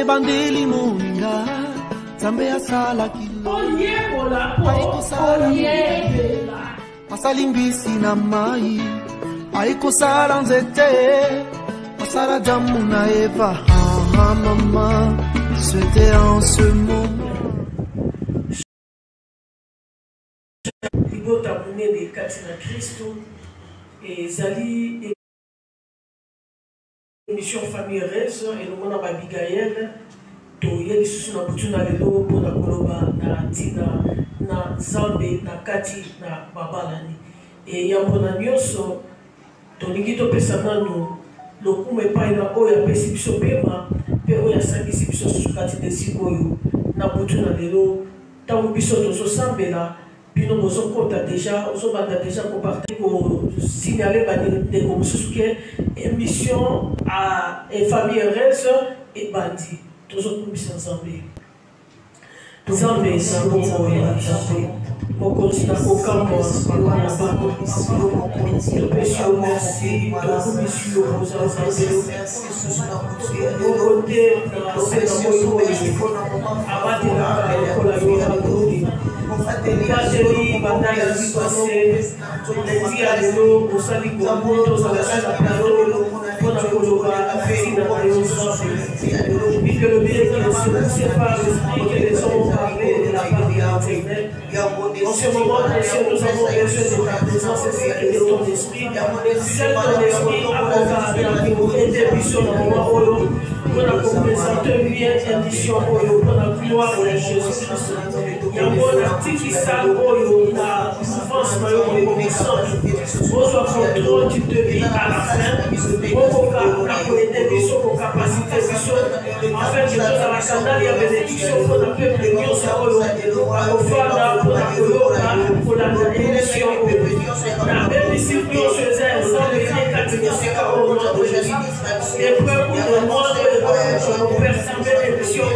ebandeli moninga Zambe asala kilo Aiko sala Asalimbisi na mai Aiko sala nzete Asala jamu na Eva maman C'était en ce moment Libo tabouné de Katina Christo Et Zali émission famille heureuse et le monde Abigaël to yeli susu na butu na lelo pona koloba na tina na zambe na kati na babalani et yango na nyonso to lingi to pesa nanu lokumu epai na oyo apesi biso pema pe oyo asangisi biso susu kati de sikoyo na butu na lelo ntango biso tozosambela bino bozokota deja ozobanda deja kopartage kosignaler bandeko mosusu ke émission à famille heureuse et bandi tozokumbisa nzambe nzambe na bongo ya nzambe mokonzi na kokamwa na bango topesi yo merci tokumisi yo koza nzambe moko te na se na moyo oyo abatelaka lokola yo na brudi Bateli batalla situase lezi ya lelo osali kongo tozalaka na plateau mpona koloba tina na yo nzambe puisque le bien qui ne se pas l'esprit que les hommes ont parlé de la part de l'Internet. En ce moment, Seigneur, nous avons besoin de ta présence et de ton esprit. Seul ton esprit a pour aider Bishop dans le moment où on a présenté bien édition pour la gloire de Jésus-Christ. Il y a un bon article qui s'appelle la France Bonsoir contrôle, tu te vis à la fin. Pour aider Bishop aux capacités Bishop. En fait, je dans la canal, il y a bénédiction pour le peuple de Dieu, pour la émission. La bénédiction que je faisais, sans venir catégoriquement au nom de Jésus. Les peuples du monde, je percevais l'émission.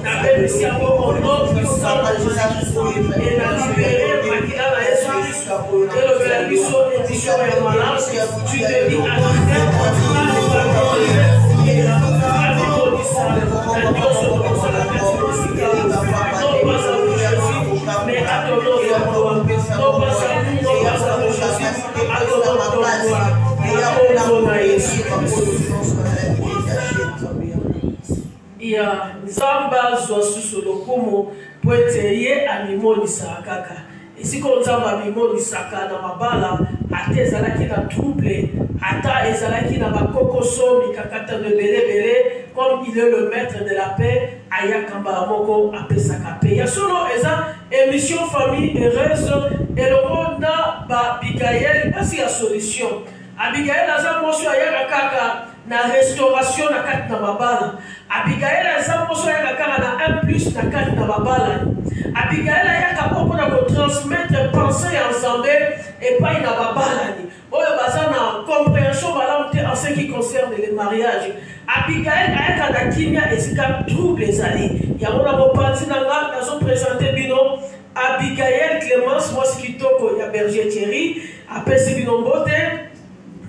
La bénédiction au nom puissant de Jésus. Et la libérer, Makila, la Jésus. Et le bénédiction, édition est malade. Tu te dis à la fin, et la mais à ton nom, non pas à nous, non pas à nous, à ton nom, il y a Zamba Zosu Lokomo, Poeteye, Animoni Sakaka. Et si on a Mimoni Saka dans ma bala, à tes alaki na troublé, à ta ezalaki na bakokoso, mikakata de bélé, comme il est le maître de la paix, Ayakamba Moko, Apesaka paix. Il y a solo eza émission famille heureuse, et le monde na Abigaël, parce qu'il y a solution. Abigaël a za mosu ayakaka na restauration na kati na mabala. Abigaël a za mosu ayakaka na 1+ na kati na mabala. Abigaël a yaka transmettre pensée ensemble et pas une babalani. Oyo bazana compréhension balamte en ce qui concerne les mariages. Abigaël a yaka na kimia esika trouble ezali. Ya mona bopanzi nanga nazo présenter bino Abigaël Clémence Moskitoko ya Berger Thierry apesi bino mbote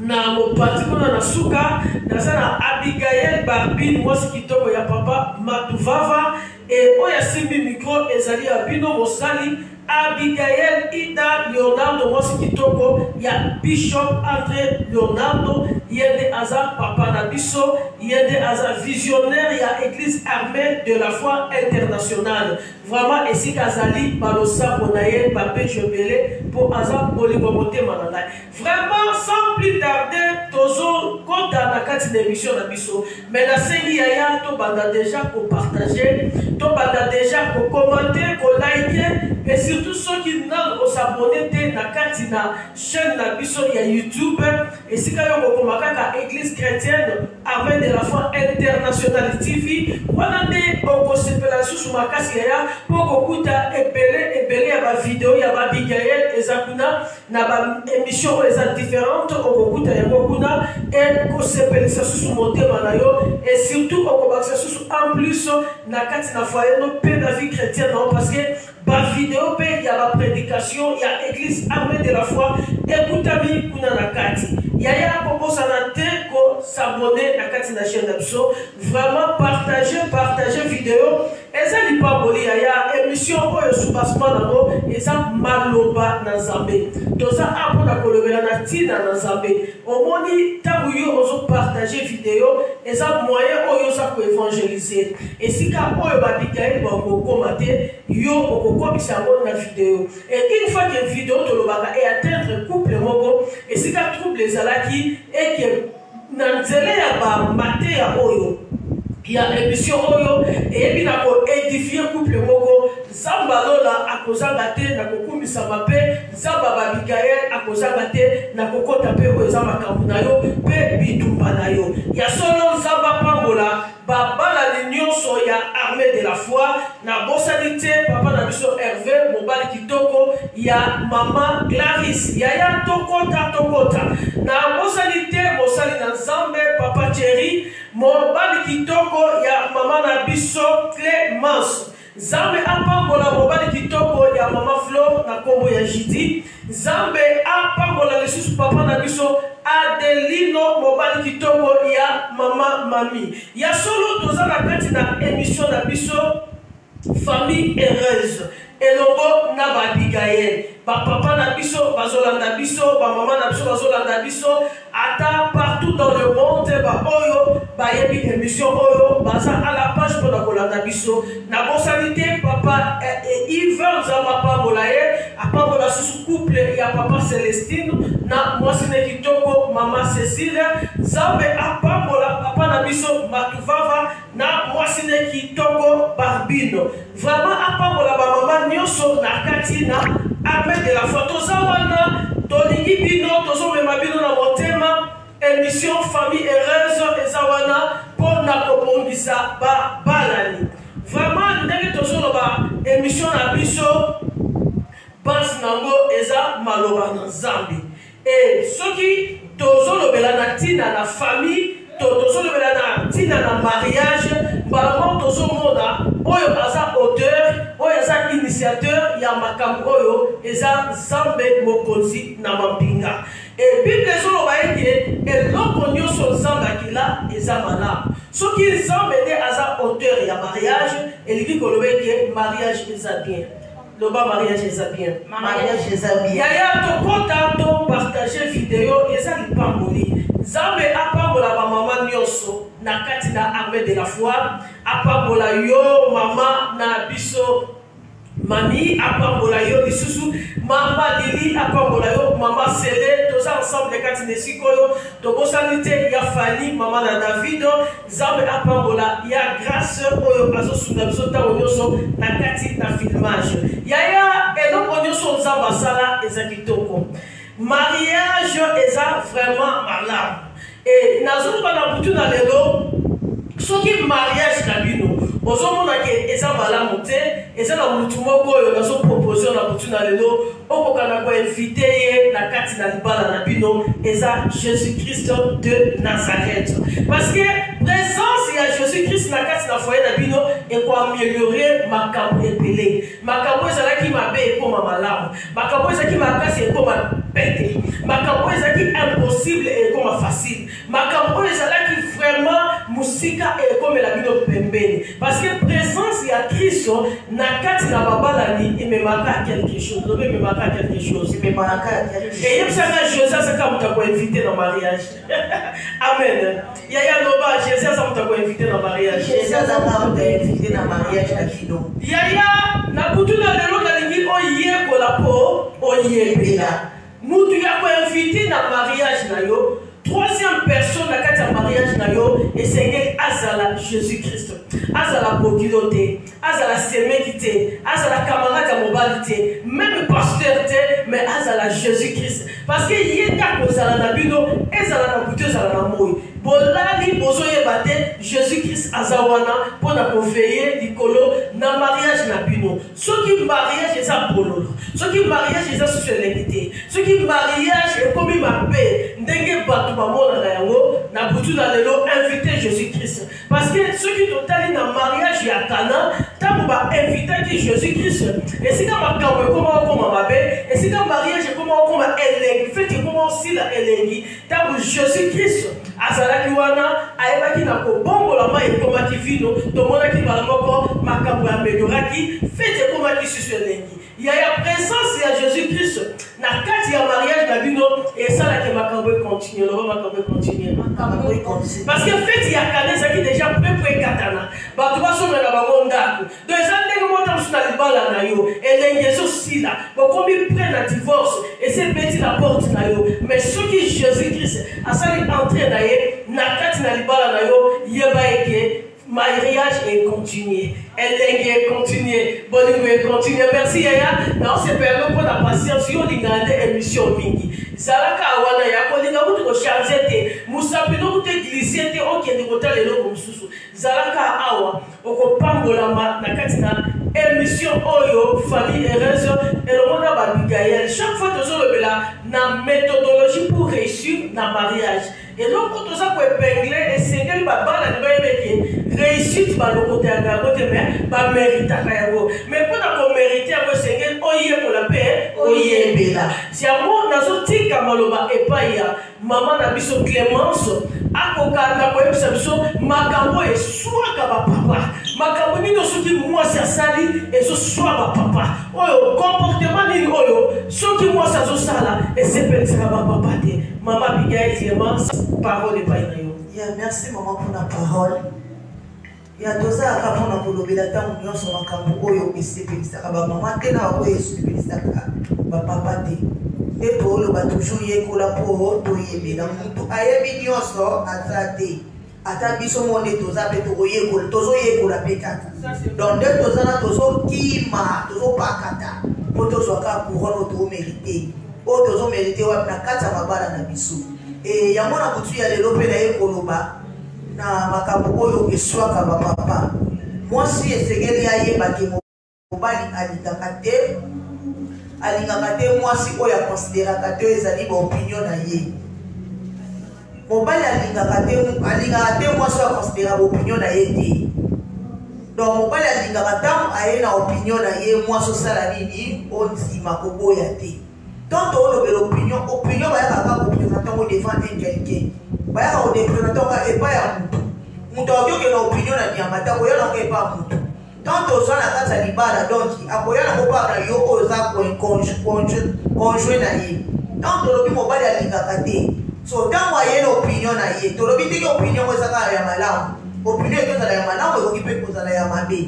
na mopanzi kuna na suka na Abigaël Barbine Moskitoko ya papa Matuvava et oya simbi micro ezali ya bino mosali Abigaël Ida Leonardo Moskitoko ya Bishop André Leonardo yende aza papa na biso yende aza visionnaire ya église armée de la foi internationale vraiment ici kazali balosa monaye papé jebele pour aza bolibomote manana vraiment sans plus tarder tozo kota na kati d'émission na biso mais na sengi ya to banda déjà pour partager to banda déjà pour commenter pour liker et surtout ceux qui n'ont s'abonner na kati na chaîne na biso ya YouTube et si kayo ko makaka église chrétienne armée de la foi internationale TV wana nde okosepela susu makasi ya pour kokuta ebele ya ba vidéo ya ba Abigaël ezakuna na ba émission eza différentes okokuta ya kokuna et kosepelisa susu motema na yo et surtout okobakisa susu en plus na kati na foyer no pe na vie chrétienne parce que ba vidéo pe ya ba prédication ya église armée de la foi ekutami kuna na kati yaya kokosana te ko s'abonner na kati na chaîne d'abso vraiment partager vidéo eza lipamboli yaya émission oyo soubassement nango eza maloba na Nzambe toza apona kolobela na tina na Nzambe omoni tabu yo ozo partager vidéo eza moyen oyo za ko évangéliser esika oyo babikaeli bakokoma te yo okokomisa yango na vidéo et une fois que vidéo tolobaka et atteindre couple moko esika trouble ezalaki et que na nzela ya bamate ya oyo ya émission oyo eyebi na koédifier couple moko Nzamba lola akozanga te na kokumisama mpe Nzamba babikael akozanga te na kokota mpe oyo eza makambo na yo mpe bitumba na yo ya solo Nzamba pambola babala nyonso ya armée de la foi na bosani te papa na biso Hervé mobali kitoko ya mama Clarisse yaya tokota na bosani te mosali na Nzambe papa Thierry mobali kitoko ya mama na biso Clémence Nzambe apambola mobali kitoko ya mama Flo na kombo ya Jidi Nzambe apambola lisusu papa na biso Adelino mobali kitoko ya mama Mami ya solo toza na kati na émission na biso famille heureuse elongo na babigael papa na biso bazolanda biso mama na biso bazolanda biso ata partout dans le monde oyo bayebi émission oyo baza à la page pour la kolanda biso na bosalité papa Yves Nzamba pambola ye apambola susu couple ya papa Célestine na mwasine kitoko mama Cécile Nzambe apambola papa na biso Matuvava na mwasine kitoko Barbino vraiment apambola ba mama nyonso na kati na armée de la foi toza wana tolingi bino tozomema bino na motema émission famille heureuse eza wana mpona kobongisa babalani vraiment ndenge tozoloba émission na biso base nango eza maloba na Nzambe et soki tozolobela na ntina na famille tozolobela na ntina na mariage mbalamo tozomona oyo aza auteur oyo aza initiateur ya makambo oyo eza Nzambe mokonzi na mapinga et Bible ezoloba ete eloko nyonso Nzambe akila eza malamu soki Nzambe nde aza auteur ya mariage elingi koloba ete mariage eza bien loba mariage eza bien mariage eza bien yaya tokota to partager vidéo eza lipamboli Nzambe apambola ba mama nyonso na kati na armée de la foi apambola yo mama na biso Mami apambola yo lisusu mama Lili apambola yo mama Sele toza ensemble kati na sikoyo tobosani te ya Fani mama na Davido Nzambe apambola ya grâce oyo azosunga biso ntango nyonso na kati na filmage yaya eloko nyonso Nzambe asala eza kitoko mariage eza vraiment malamu et nazoloba na butu na lelo soki mariage na bino ozomona ke eza malamu te eza na mutu moko oyo nazopropose na butu na lelo okokana koinvite ye na kati na libala na bino eza Jésus-Christ de Nazareth parce que présence ya Jésus-Christ na kati na foyer na bino ekoaméliorer makambo ebele makambo ezalaki mabe ekoma malamu makambo ezalaki makasi ekoma pete makambo ezalaki impossible ekoma facile makambo ezalaki vraiment musika ekomela bino pembeni parce que présence ya Kristo na kati na babalani ememaka quelque chose lobe ememaka quelque chose ememaka quelque chose et yebisaka Jésus asaka mutu akoinvite na mariage amen yaya loba Jésus asaka mutu akoinvite na mariage Jésus asaka mutu akoinvite na mariage na kino yaya na kutu na lelo nalingi oyekola po oyebela mutu ya koinvite na mariage na yo troisième personne na kati ya mariage na yo esengeli azala Jésus-Christ azala bokilo te azala semeki te azala camarade ya mobali te même pasteur te mais azala Jésus-Christ parce que ye ntango ozala na bino ezala na butu ezala na moi bolali bozoyeba te Jésus-Christ aza wana mpona koveille likolo na mariage na bino soki mariage eza bololo soki mariage eza susu elengi te soki mariage ekomi mabe ndenge bato bamonaka yango na butu na lelo invite Jésus-Christ parce que soki totali na mariage ya Kana ntango va inviter Jésus-Christ. Et si quand comment m'appelle, et si quand mariage comment elengi, fait comment aussi la elengi, tant Jésus-Christ, azala kiwana, aeba ki na ko bongo la mai comment ki vino, to mona ki balamoko makambo amélioraki, fait comment ki susu elengi. Il y a la présence de Jésus-Christ. Na kati ya mariage na bino et ça là que makambo continue, le makambo continue. Parce que fait il y a kaneza qui déjà peut katana. Ba tu vas sur la bamonda. Donc ça ndenge mota msuna libala na yo. Elengezo sila. Bon comme ils prennent un divorce et c'est petit la porte na yo. Mais ce qui Jésus-Christ a sali entrer na ye na kati na libala na yo yeba eke mariage est continué. Elle est continuée. Bolingo est continué. Merci Yaya. Non, c'est permis pour la patience. Si on regarde émission mingi. Zalaka awana ya kolinga mutu ko charger te. Musapino mutu glisser te o kende ko tale lo mususu. Zalaka awa oko pambola na katina émission oyo famille heureuse et le monde ba Mikaël. Chaque fois que je là na méthodologie pour réussir na mariage. Et donc quand ça pour épingler et c'est quel baba la réussite par le côté à côté mais pas mérite à Kayago mais pour qu'on mérite à quoi c'est quel oye pour la paix oye bela si à moi nazo tika maloba et pas ya maman na biso Clémence akoka na ko yebisa biso makambo e soit ka papa makambo ni no soki moi ça sali et so soit ba papa oyo comportement ni oyo soki moi ça zo sala et c'est petit ka papa te maman Mikaël Clémence parole et pas yo. Merci maman pour la parole. Il y a deux ans avant na kolobela tango nyonso makambo oyo esepelisa ba maman te na oyo esepelisa ba papa te. Et pour le ba toujours yekola po to yebela mutu ayebi nyonso atrate. Ata biso monde toza pe to yekola tozo yekola pe kaka. Donc de toza na tozo kima tozo pakata. Po tozo ka couronne to mériter. O tozo mériter wa na kata mabala na biso. Et yango na mutu ya lelo pe na yekoloba na makambo oyo eswaka ba papa. Moi si esengeli ayeba ke mobali alingaka te mwasi oyo akonsideraka te ezali ba opinion na ye. Mobali alingaka te mwasi oyo akonsidera ba opinion na ye te. Donc mobali alingaka tango aye na opinion na ye mwasi osala nini ondima koboya te. Tant on a l'opinion va y avoir un représentant au défendre quelqu'un. Il va y avoir un représentant et pas un mouton. Mouton qui a l'opinion à Diamata, il n'y a pas mouton. Tant on a la case à l'ibala, donc il y a un repas à yo aux actes conjoints naïe. Tant on a vu mon bal à l'ingakate. So, tant qu'il y a l'opinion naïe, tu as vu l'opinion aux actes à Yamalam. Opinion que tu as Yamalam, ou occupé pour la Yamabé.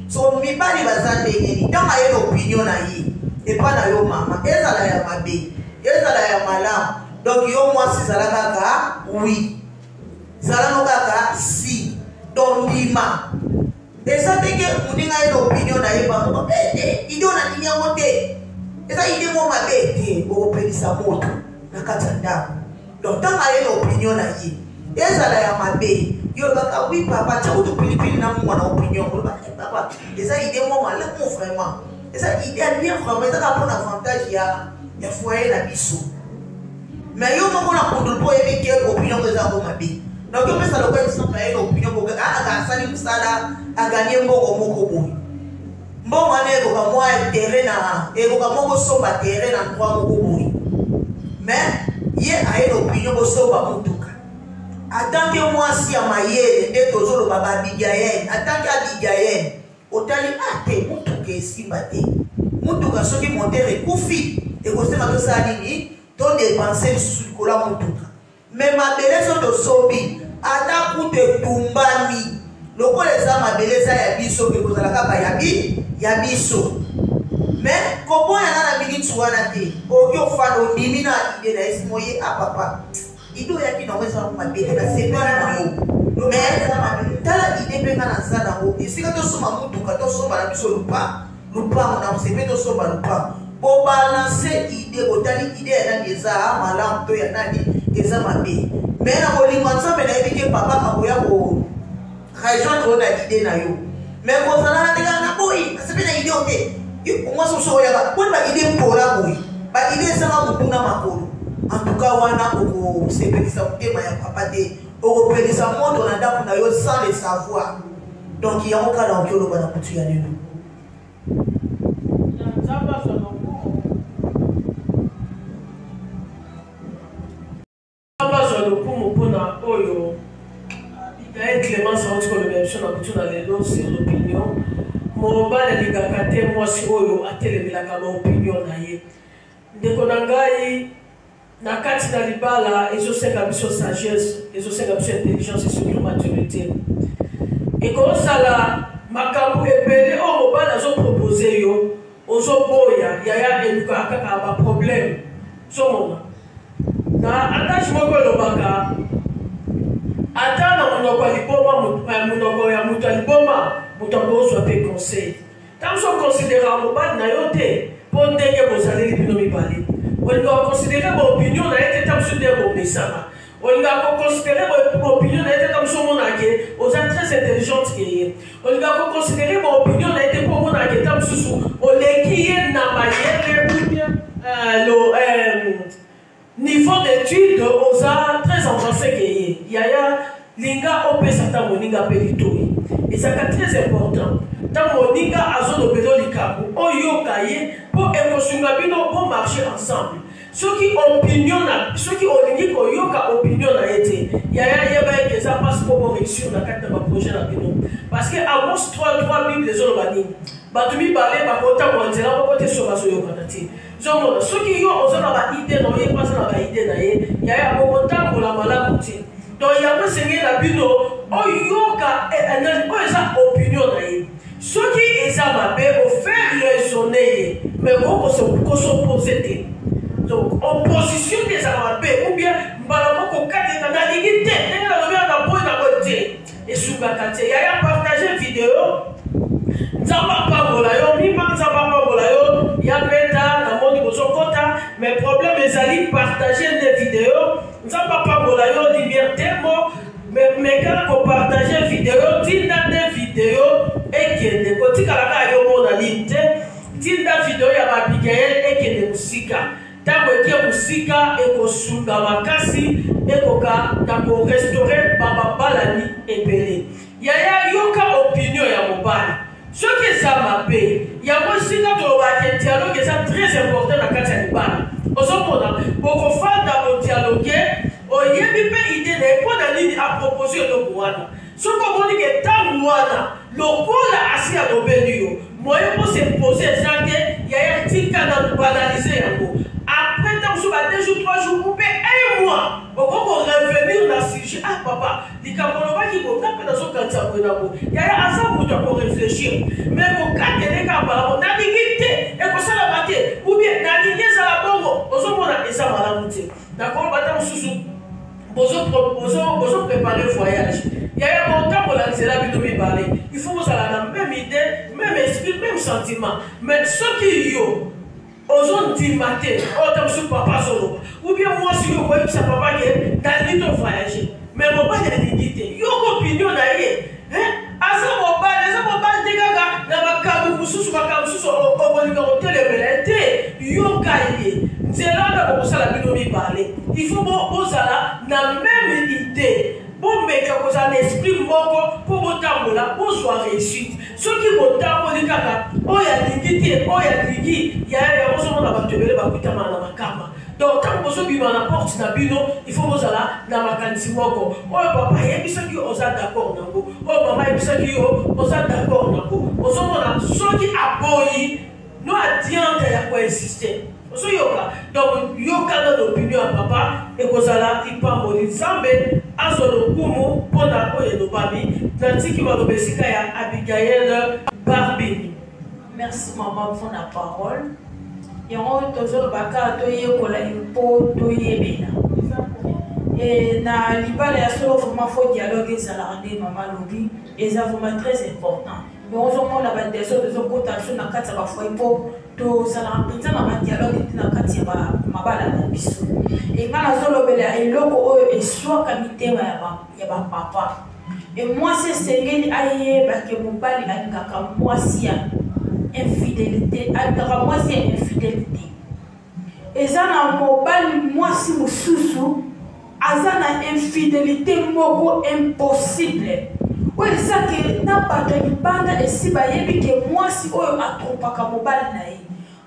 So, mi bali va s'entendre. Tant qu'il y a l'opinion naïe. Et pas na yo maman, ezala ya mabe, ezala ya malam. Donc yo moi si zala kaka, oui. Zala no kaka, si. Donc lima. Et ça fait que on a une opinion na yeba, idée na ninya mote. Et ça idée mo mabe te, o pelisa moto na katanda. Donc tant a une opinion na yi. Ezala ya mabe. Yo kaka oui papa, tu as pilipili na mo na opinion, papa. Et ça idée mo mala mo vraiment. Et ça, il y a bien vraiment, ça a un avantage, il y a foyer la biso. Mais il y a un peu de pour aimer quelle opinion que ça va m'habiller. Donc, il y a une opinion pour gagner mon bon année, moi, terrain, et moi, somba terrain en trois mots. Mais, il y a une opinion pour somba mon touka. Attends que moi, si à ma yé, et toujours le baba Bigayen, attends qu'à Bigayen. Otali ate mutuke simbate mutuka soki montere kufi et kosema to salini to dépenser sur kola mutuka mais mabelezo to sobi ata kute tumbami loko leza mabeleza ya biso ke kozala kaka ya biso mais kobo ya na mingi tsuwana te okyo fano ndimi na ide na esimoye a papa ido ya kino wesa mabele na sepana na yo mais tala idée pe na sana o isika to soma mutuka to soma na biso lupa na sepe to soma lupa po balancer idée otali idée na eza malam to ya nani eza mabe mais na bolingo nsambe na ebike papa akoya ko rejoindre na idée na yo mais ko sala na teka na boy sepe na idée oke moi so so ya ba ba idée pola boy ba idée sama mukuna makolo en tout cas wana ko sepe ki sa tema ya papa te au repérisa monde on a d'abord na yo sans le savoir donc il y a un cas dans le bana kutu ya lelo Clémence a dit que le même chose dans les lots sur l'opinion. Mon bal est gagné, moi si oyo a télé la gamme opinion naie. De konangai na kati na libala et je sais que mission sagesse et je sais que mission intelligence et surtout maturité. Et comme ça là, makambo epele o mon bal a zo proposé yo, ozo boya yaya eluka kaka ba problème. So mona. Na attache moko lo baka. Attends, on a liboma, on a fait conseil. Tant que vous considérez un bal nayote, pour que vous allez les parler. On doit considérer mon opinion n'a été tant sur des messages. On doit considérer mon opinion n'a été tant sur mon agué, aux êtres très intelligentes qui est. On doit considérer mon opinion n'a été pour mon agué tant sur on les qui est n'a pas le niveau d'études aux arts très avancés qui est. Linga ope sata moninga pelitoi. Et ça c'est très important. Tant moninga azo do pedo likabu, o yoka ye, pour ekosunga bino pour marcher ensemble. Ceux qui opinion na, ceux qui olingi ko yoka opinion na été. Yaya yeba que ça passe pour réussir na carte de projet na bino. Parce que Amos 3 Bible les olobani. Batumi balé ba kota monzela ba kote so baso yoka tati. Zomo ceux qui yo ozana ba idée no ye pas na ba idée na ye. Yaya bo kota ko la mala kuti. Donc il y a un seigneur la bino o yoka et ça opinion na ye. Ceux qui est amabé au faire raisonner mais on s'opposer. Donc opposition des amabé ou bien balamo ko kate na ligité na na boy na côté et suba kate ya partager vidéo nzamba pa bola yo mi ma nzamba pa bola yo ya beta na moni bozo kota mais problème ezali partager des vidéos nzamba pa bola yo liberté mo mais quand on partage vidéo tinda des vidéos et que de côté kalaka yo mona linte tinda vidéo ya Abigail et que de musika tango ke musika e ko sunga makasi e ko ka tango restaurer baba balani ebele yaya yoka opinion ya mobali ce que ça m'appelle ya musika to ba ke dialogue c'est très important na kati ya libala osomona boko fanda bo dialogue o yebi pe idée de po na nini a proposer le wana ce que on dit que tango wana lokola asi ya dobeli yo moyo pour se poser ça que yaya tika na banaliser yango. Après, dans ce matin, 2 jours, 3 jours, coupé 1 mois. On va revenir dans ce sujet. Ah, papa, les Camerounais qui vont taper dans son cancer. Il y a un ensemble pour réfléchir. Mais pour quand il y a des Camerounais, on a dignité. Et pour ça, la bataille. Ou bien, on a dignité, ça la bongo. On s'en va et ça va la monter. D'accord, on va dans ce sous. Vous préparer le voyage. Il y a un montant pour la parler. Il faut que vous ayez la même idée, même esprit, même sentiment. Mais ceux qui y ont, aux dit matin, autant sur papa solo. Ou bien moi, si vous voyez que ça papa est dans l'île de voyager. Mais mon père est dignité. Il y a une opinion d'ailleurs. À ça, mon père, des gars, dans ma cabou, sous ma cabou, sous au télé, yo gaillé. C'est là que ça la binomi parler. Il faut que ça la même idée. Bon, mais que vous avez un esprit mort pour votre là, pour soit réussite. Ceux qui vont t'appeler kaka, oh ya dignité, oh ya dignité, il y a un moment dans ma télé, ma kutama na makama. Donc quand vous avez ma porte na bino, il faut vous aller na makansi moko. Oh papa, il y a qui osa d'accord nango. Oh maman, il y a qui osa d'accord nango. Oso mona, ceux qui aboyi, nous a dit en ya quoi insister. Oso yoka. Donc yoka dans l'opinion à papa et kozala ipa moni zambe azolo kumu pona ko yeno babi. Tandis va l'obésika ya Abigail Barbini. Merci maman pour la parole. Et on toujours baka toye kola impo toye bena. Et na libala ya solo vraiment faut dialogue ça la rendre maman lobi et ça vraiment très important. Mais on se la bande sur des cotations na kati ba foi po to ça la rendre na dialogue na kati ba mabala na biso. Et quand la solo bela eloko o e soit kamite ya ba papa. Et moi, c'est Seigneur aïe, parce que mon père il a dit que moi, c'est infidélité. Moi, c'est infidélité. Et ça, mon père, moi, c'est mon sous-sous. Et ça, infidélité, moko impossible. Oui, ça que n'a pas de bande et si que moi, si on a trop pas comme mon père naï.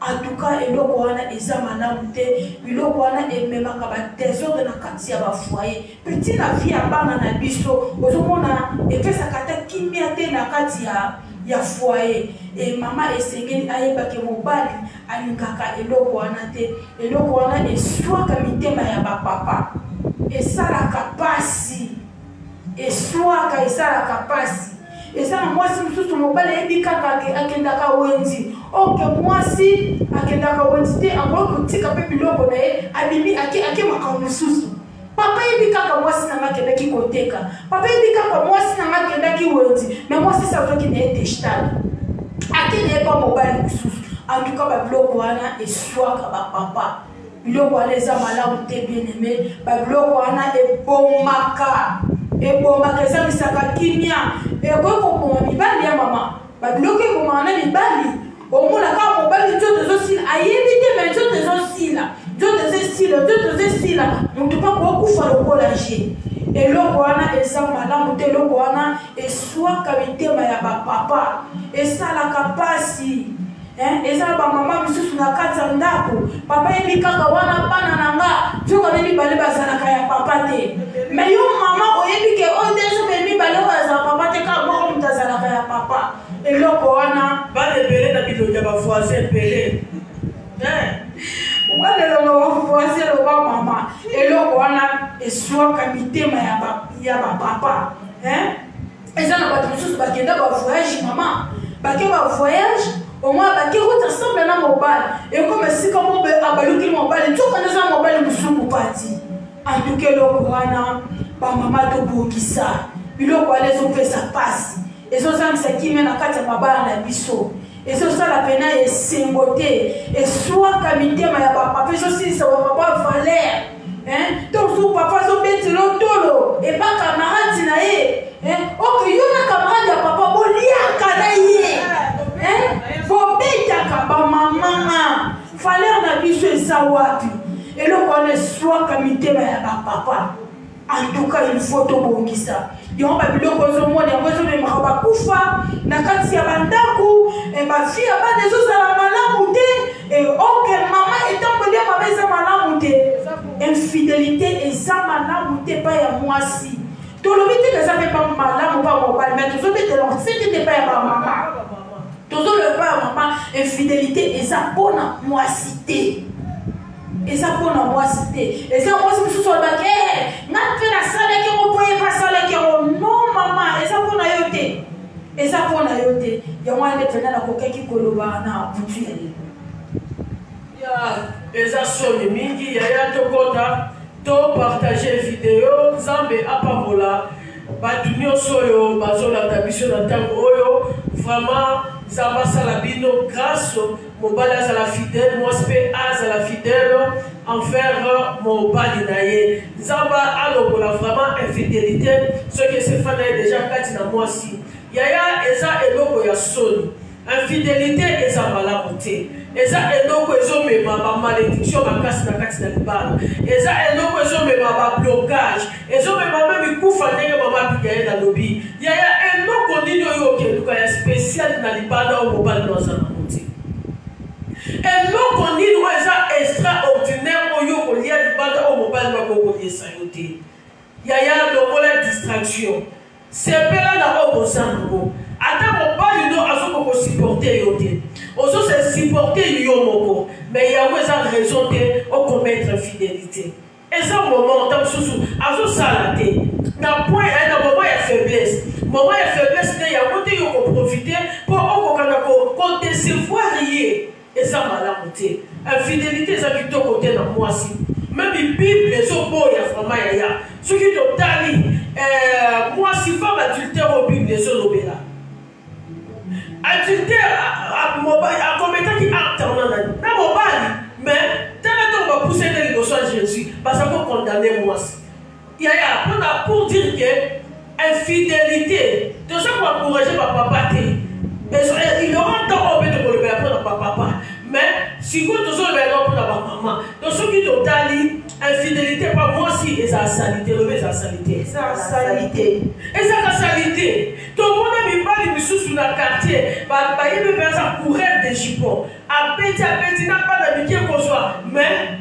En tout cas, eloko wana eza malamu te, biloko wana ememaka ba désordre na kati ya ba foyer. Petit la vie ya bana na biso, ozomona epesaka ta kimia te na kati ya foyer. Et maman esengeli ayebaki mobali alingaka eloko wana te. Eloko wana eswaka mitema ya ba papa. Esalaka pasi. Eswaka esalaka pasi. Eza na mwasi mususu mobali yebi kaka akendaka wenzi. Oke mwasi akendaka wenzi te ango kotika pe biloko na ye abimi ake makao mususu. Papa yebi kaka mwasi na makendaki koteka. Papa yebi kaka mwasi na makendaki wenzi. Mais mwasi sa voki na ye teshtali. Ake na ye pa mobali mususu. En tout cas ba biloko wana eswaka ba papa. Biloko wana eza malamu te bien aimé. Ba biloko wana ebomaka. Ebomaka eza misaka kimia. Eko ko mibali ya mama. Ba biloko ebomaka na mibali. Omona ka mobali nzoto ezosila ayebi te me nzoto ezosila. Nzoto ezosila. Mutu pa kokufa lokola je. Eloko wana eza malamu te, eloko wana eswaka mitema ya ba papa. Esalaka pasi. Eza ba mama misusu na kati ya ndako. Papa yebi kaka wana bana nanga. Joko ne mibale bazalaka ya papa te. Mais yo mama oyebi ke ondezo be mibale bazala papa te ka moko mutazalaka ya papa. Eloko wana bale bele na bido ya ba voisin bele. Wale lo voisin lo ba mama. Eloko wana eswaka mitema ya ba papa. Eza na ba misusu bakenda ba voyage mama. Bake ba voyage au moins bake route ensemble na mobile. Et comme si comme on abaluki mobile, tout quand ça mobile musuku parti. En tout cas eloko wana ba mama to bokisa. Biloko wana ezopesa pasi. Ezozangisa kimia na kati ya mabala na biso. Ezosala pena esengo te. Eswaka mitema ya papa. Ezosilisa ba papa valeur. Donc son papa zobeti lotolo. Et pas camarade na ye. Ok, yo na camarade ya papa boliaka na ye. Bobetaka ba mama. Valeur na biso eza wapi. Eloko wana eswaka mitema ya ba papa. En tout cas, il faut to bongisa. Yon ba biloko ozomona yango ezomemaka bakufa na kati ya bandako bafille ya bana ezozala malamu te oke mama etamboli ya mama eza malamu te. Infidélité eza malamu te pa ya mwasi. Tolobi te eza mpe pa malamu pa mobali mais tozobetela nsete te pa ya bamama. Tozoloba ya mama infidélité eza mpona mwasi te. Eza mpona mwasi te. Eza mwasi mosusu olobaki nga mpe nasalaki ngo mpo ye mpe asalaki yango. Non mama eza mpona yo te. Eza mpona yo te. Yango wana nde mpena nakokaki koloba na butu ya lelo. Eza soni mingi yaya tokota to partage video Nzambe apambola bato nyonso oyo bazolanda biso na ntango oyo. Vraiment Nzambe asala bino grâce mobali azala fidèle mwasi mpe azala fidèle envers mobali na ye. Nzambe alongola vraiment infidélité soki esefa na ye déjà kati na mwasi. Yaya eza eloko ya soni. Infidélité eza malamu te. Eza eloko ezomema ba malédiction makasi na kati na libala. Eza eloko ezomema ba blocage. Ezomema meme kufa ndenge mama Abigail na lobi. Yaya eloko nini oyo okeluka ya spécial na libala o mobali no aza na moti. Eloko nini oyo eza extraordinaire oyo kolia libala o mobali no koliesa yo te. Yaya lokola distraction. Sepela na obosano. Ata mobali no azoko supporter yo te. Ozo se supporter yo moko. Mais yawe eza raison te o commettre infidélité. Eza moment tant susu azo sala te. Na point na moment ya faiblesse. Moment ya faiblesse te yawe te yo ko profiter pour o kokana ko décevoir ye. Eza malamu te. Infidélité eza kitoko te na mwasi. Même Bible ezo boya vraiment yaya. Ce qui to tali mwasi femme adultère au Bible ezo lobela. Adultère à commettant qui acte en année. Na mobali, mais tant qu'on va pousser les négociations à Jésus, parce qu'on va condamner moi. Il y a pour dire que infidélité, tout ça pour encourager papa. Il aura tant envie de le faire pour papa. Mais si vous tous le faire pour maman, donc ce qui totali infidélité pas moi si et ça salité, le ça salité. Ça salité. Et ça salité. Tout le monde a mis pas les sous la quartier. te bayebi mpenza coureur de jupon abeti na bana mike kozwa mais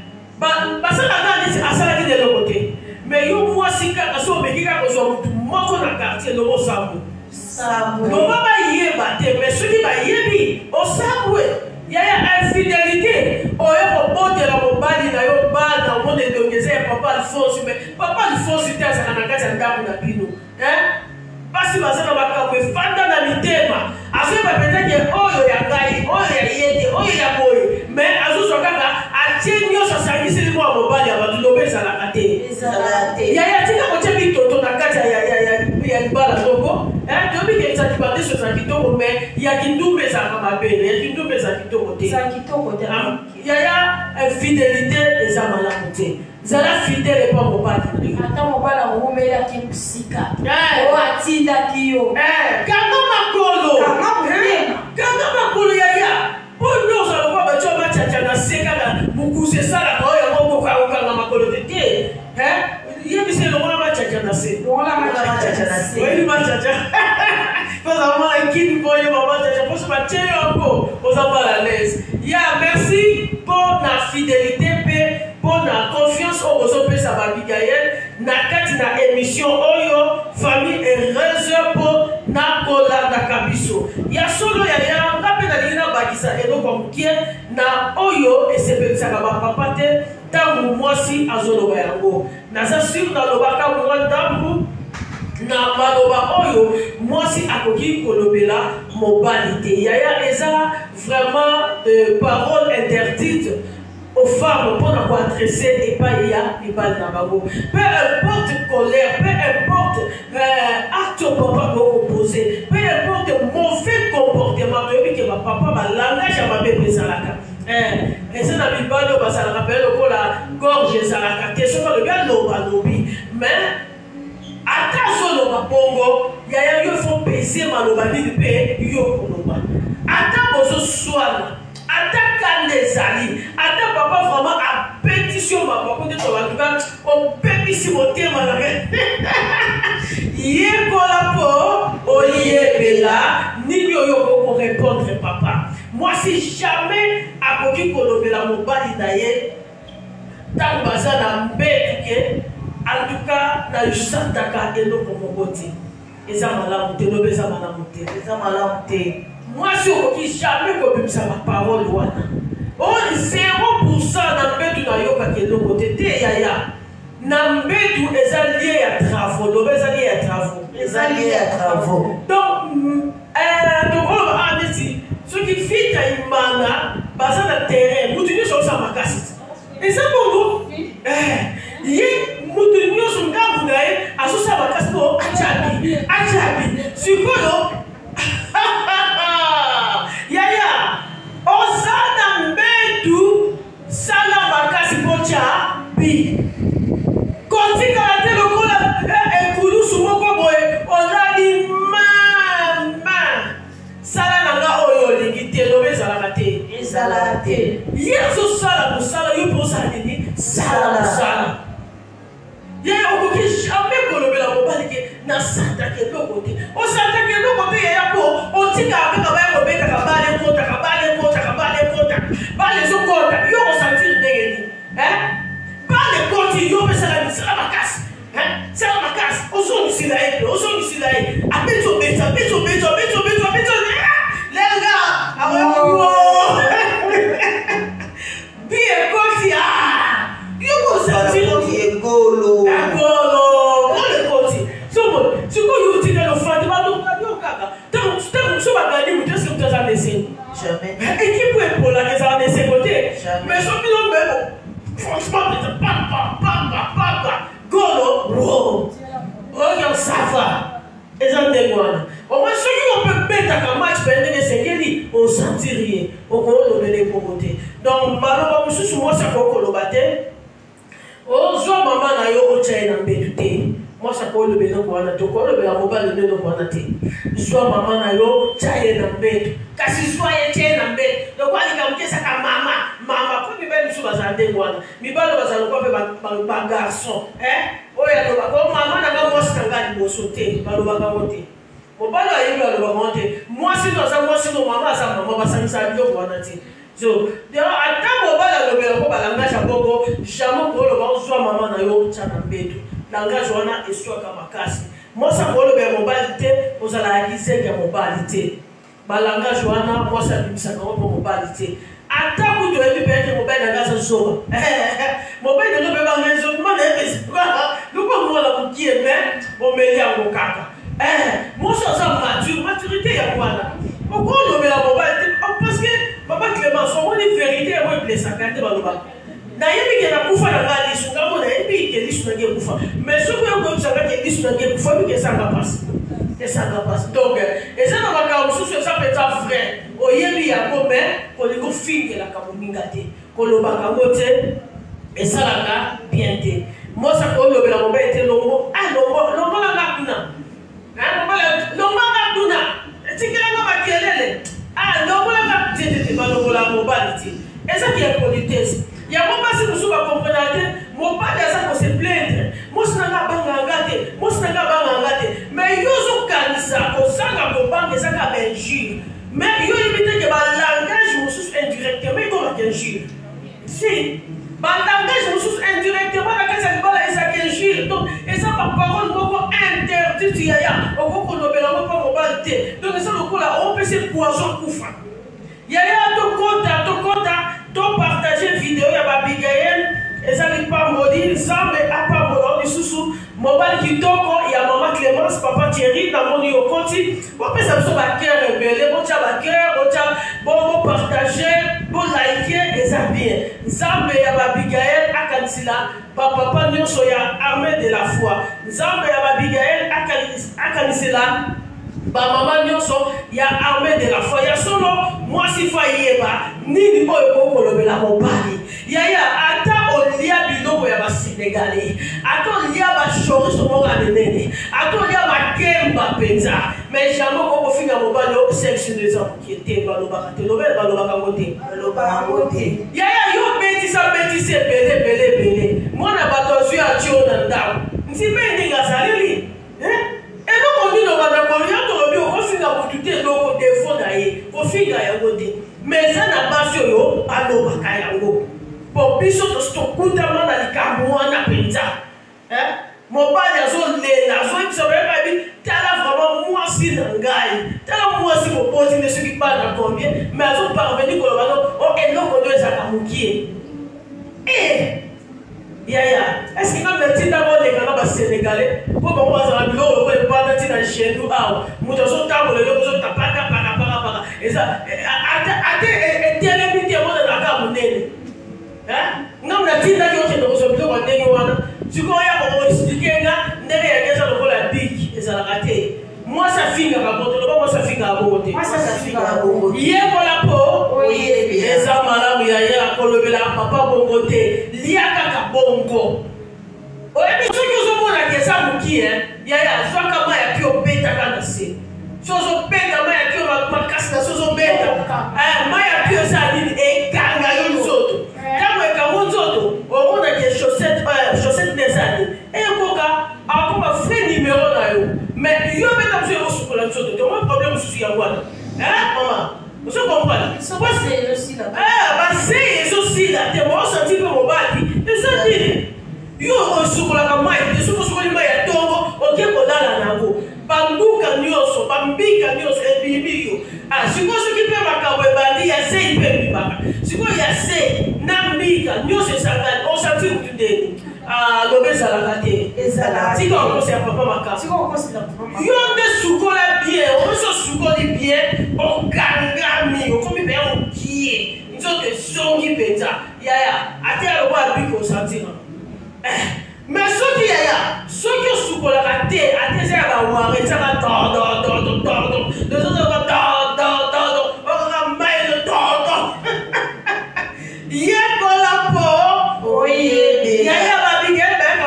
basalaka neti asalaki de eloko te mais yo mwasi kaka so omeki kaka kozwa motu moko na quartier lobo sambo loba bayeba te mais soki bayebi osambwe yaya infidélité oyo kobotela mobali na yo bana omona edongeza ya papa alfonsi mais papa alfonsi te azala na kati ya ndambo na bino basi baza na makambo efanda na mitema azoyeba peteke oyo ya ngai oyo ya ye te oyo ya boye mais azozwa kaka atie nyonso asangiseli mwa mobali ya bato lobe ezalaka te yaya tika kotia bitoto na kati ya libala toko toyobi ke ezalaki bandeso eza kitoko mais ya kindumba ezalaka mabele ya kindumba eza kitoko te yaya infidélité eza malamu te zala fidèle epa mobali ata mobali akomelaki mosika oyo atindaki yo kanga makolo yaya po nyonso alokwa batio bachacha na se kaka mokusu esalaka oyo yango okokanga makolo te te yebisa elongola bachacha na se oyebi bachacha poza omona kini mpo oyeba bachacha mposo batie yo yango oza bala lese ya merci mpo na fidélité mpe mpo na confiance oyo ozopesa babigael na kati na émission oyo famille heureuse mpo na kolandaka biso ya solo yaya nga mpe nalingi nabakisa eloko mokie na oyo esepelisaka bapapa te ntango mwasi azoloba yango naza sur nalobaka mwa ndambu na maloba oyo mwasi akoki kolobela mobali te yaya eza vraiment parole interdite aux femmes pour nous adresser et pas y a les balles dans ma peu importe colère, peu importe acte papa opposé, peu importe mauvais comportement que ma papa ma langage à ma bébé salaka et ça n'a pas de bas ça rappelle la gorge salaka te so le gars lobi mais attention lo bongo yaya yo faut peser malobani pe yo konoba ata bozo soana ata les alliés, ata papa vraiment a pétition ma papa de toi en tout cas on pétition mon thème à la hier kola po oye bela ni yo pour répondre papa moi si jamais a koki kolobela mobali na ye tant baza na mbeke en tout cas na jusataka eloko moboti eza malamu te lobe eza malamu te moi je ne suis jamais comme ça ma parole on 0% na mbetu na yoka ke loko te te yaya na mbetu eza lié à travaux lobe eza lié à travaux donc on va dire ce qui fit à imana baza na terrain mutu nyoso sa makasi eza bongo ye mutu nyoso ngambu na ye asosa makasi ko achabi sikoyo yaya osana mbetu sala makasi pocha bi kotika la te lokola ekulusu moko boye ozali mama sala nanga oyo lingi te lobe ezalaka te yezo sala mosala yo mpo osala nini sala mosala yaya okoki jamais kolobela mobali ke nasantaka eloko te osantaka eloko te yaya po otikaka kaka baya kobetaka bale kotaka bale ezokota yo kosentir ndenge nini bale koti yo pesala sala makasi ozongisila ye apeti obeta lenga bi ekoti yo kosentir egolo sikoyo utikela ofandi balokadi okaka ntango so bagadi mutu eske mutu aza ndesengo équipe epolaka ezala ndesengo te mais soki no memo franchement papa golo oyo sava eza ndenge wana omoi soki opebetaka match mpe ndenge esengeli osentir ye okolobela ekoko te donc maloba mosusu mwasi akokoloba te ozwa mama na yo otya ye na mbetu te mwasi akolobela eloko wana te okolobela mobali nde eloko wana te zwa mama na yo tya ye na mbetu kasi zwa ye tya ye na mbetu lokwalika mokesaka mama po mibali mosusu bazala ndenge wana mibali bazala lokwa mpe bagarçon oyo alobaka o mama nanga mwasi nanga liboso te balobaka ngo te mobali ayebi moi si nous maman ça maman va s'amuser biloko wana te so ata mobali alobela mpo balangage ya bongo jamais koloba ozwa mama na yo tya na mbeto langage wana eswaka makasi mwasi akolobela mobali te ozala yakiseke ya mobali te balangage wana mwasi abimisaka ngo mpo mobali te ata kutu oyebi peke mobali nanga azozoba mobali nango mpe bangezo mana epesi lukongola kokie me omeli yango kaka mwasi aza maturité ya wana okolobela mobali te parce que papa Clément omoni vérité yango eblesaka te balobaka nayebi ke nakufa na ngai lisu ngambo nayebi ke lisu nange ekufa mais soki okoyebisaka ke lisu nange ekufa oyebi ke esanga pasi donc eza na makambo mosusu eza mpenza vrai oyebi yango me kolingi ofingelaka moninga te kolobaka yango te esalaka bien te mosa kolobela mobali te longolanga kuna longolanga kuna tikelanga makelele longolanga te balongola mobali te ezaki ya politesse yango basi mosusu bakomprena te mobali aza kose plaindre mosi nanga banganga te mais yo ozokanisa kozanga kobanga ezaka bainjure mais yo yebi te ke balangage mosusu indirectement ekomaka injure si balangage mosusu indirectement na kati ya libala ezaka injure donc eza baparole moko interdite yaya okokolobela ngo mpo mobali te donc eza lokola opesi poison kufa yaya tokota topartage video ya babigael ezali pamboli nzambe apambola lisusu mobali kitoko ya mama Clémence papa Thierry namoni okoti bopesa biso bakere ebele botya bakere botya bopartage bolike eza bien nzambe ya babigael akanisila bapapa nyonso ya armée de la foi nzambe ya babigael akanisila bamama nyonso ya armée de la foi ya solo mwasi fa yeba nini oyo kokolobela mobali yaya ata olia biloko ya basénégalais ata olia bashoriso moko anenene ata olia bakemba mpenza mais jamais kokofinga mobali o sexe des amputés te balobaka te balobaka ngo te yaya yo betisa ebele mwana bato azwi atio na ndako nzimbe ndenge azaleli eloko nino banakolo ya tolobi okofinga kutu te eloko defo na ye kofinga yango te mais eza na basi oyo alobaka yango po biso tokutama na likambo wana mpenza mobali azolela azoyebisa bayebabi tala vraiment mwasi na ngai tala mwasi mopoti nde soki bana combien mais azoparveni koloba no eloko nde ezaka mokie yaya est-ce que comme le tinda boleka na basénégalais po bango bazala biloko lokola epanda ntina genou awa moto azotambola eloko ozotapaka paka eza ate etelemi te emonanaka monene ngam na tindaki okende kozwa biloko ndenge wana sikoyo oya koexplike nga ndenge yange eza lokola biki ezalaka te mwasi afingaka moto loba mwasi afingaka bongo te yekola po eza malamu yaya kolobela papa bongo te lia kaka bongo oyebi soki ozomonaka eza moki yaya zwaka mai api obetaka na se so ozobeta mai api makasi na so ozobeta mai api eza nini ekanga yo nzoto ntango ekango nzoto omonaka chaussette nezani ekoka akoma frais numéro na yo mais yo beta mosu ekosukola nzoto te omoi problème mosusu yango wana mama ozo comprendre baseye ezosila te baosenti mpe mobali eza nini yo osukolaka mai te soki osukoli mai ya ntongo oke kolala nango banduka nyonso bambika nyonso ebimi yo sikoyo soki mpe makambo ebandi ya sei mpe ebimaka sikoyo ya sei na mbika nyonso esangani osenti kutu ndeni lobe ezalaka te tika okosi ya papa makambo yo nde sukola bien okoso sukoli bien okangami okomi mpe ya mokie nzoto ezongi mpenza yaya ate aloko abiki osantira mais soki yaya soki osukolaka te ate eza ya baware ezaka okaka mailo yekola po yaya babigele bayaka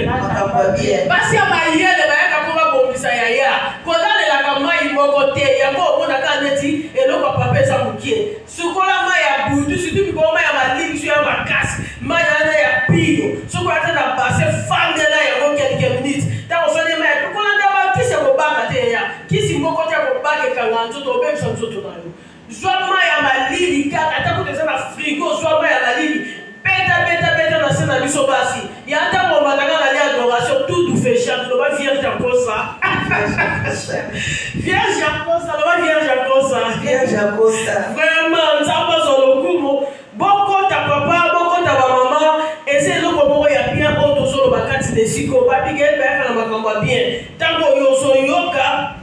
makambo bien basi ya mayele bayaka mpo babongisa yaya kolalelaka mai moko te yango omonaka neti eloko papa eza mokie sukola mai ya butu surtout bikoma mai ya malingso ya makasi mai wana ya pilo soki ata na base fangela yango quelques minutes ntango osali mai kokola nde bakisi ya kobanga te yaya kisi kanga nzoto obebisa nzoto na yo zwa mai ya malili kaka ata kote eza na frigo zwa mai ya malili beta na se na biso basi ya ntango omatanga na lia adoration tout du féchant loba vierge akosa vierge akosa loba vierge akosa vraiment nzambe azwa lokumu bokota papa bokota bamama eza eloko moko ya bien oyo tozoloba kati na esiko babigeli bayaka na makambo ya bien ntango oyo ozoyoka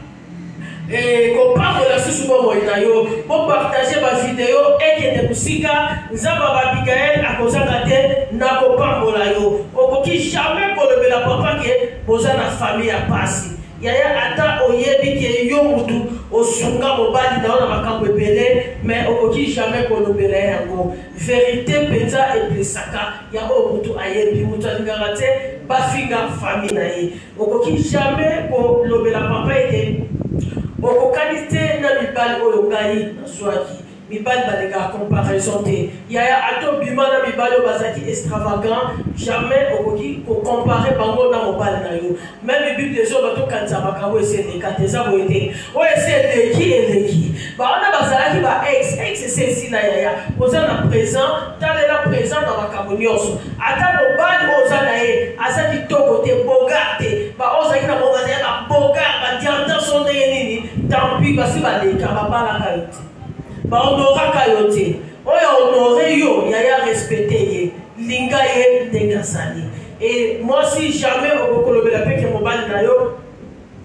kopambola susu bomoi na yo bopartage bavideo ekende mosika nzambe babigael akozanga te na kopambola yo okoki jamais kolobela papa ke boza na famille ya pasi yaya ata oyebi ke yo mutu osunga mobali na yo na makambo ebele mais okoki jamais kolobela yango vérité mpenza eplesaka ya oyo mutu ayebi mutu alingaka te bafinga famille na ye okoki jamais kolobela papa ete okokani te na mibali oyo ngai nazwaki mibali baleka comparaison te yaya ato bima na mibali oyo bazalaki extravagant jamais okoki kocompare bango na mobali na yo même bible ezo batokanisa makambo esi eleka te eza boye te oyo esi eleki bawana bazalaki ba ex esi esi na yaya oza na présent talela présent na makambo nyonso ata mobali oyo oza na ye aza kitoko te bogar te baozalaki na bogar ya babogar badiantation ndenge nini tampi basi baleka babalaka yo te bahonoraka yo te oyo honore yo yaya respecte ye linga ye ndenge azali et moi si jamais okokolobela peke mobali na yo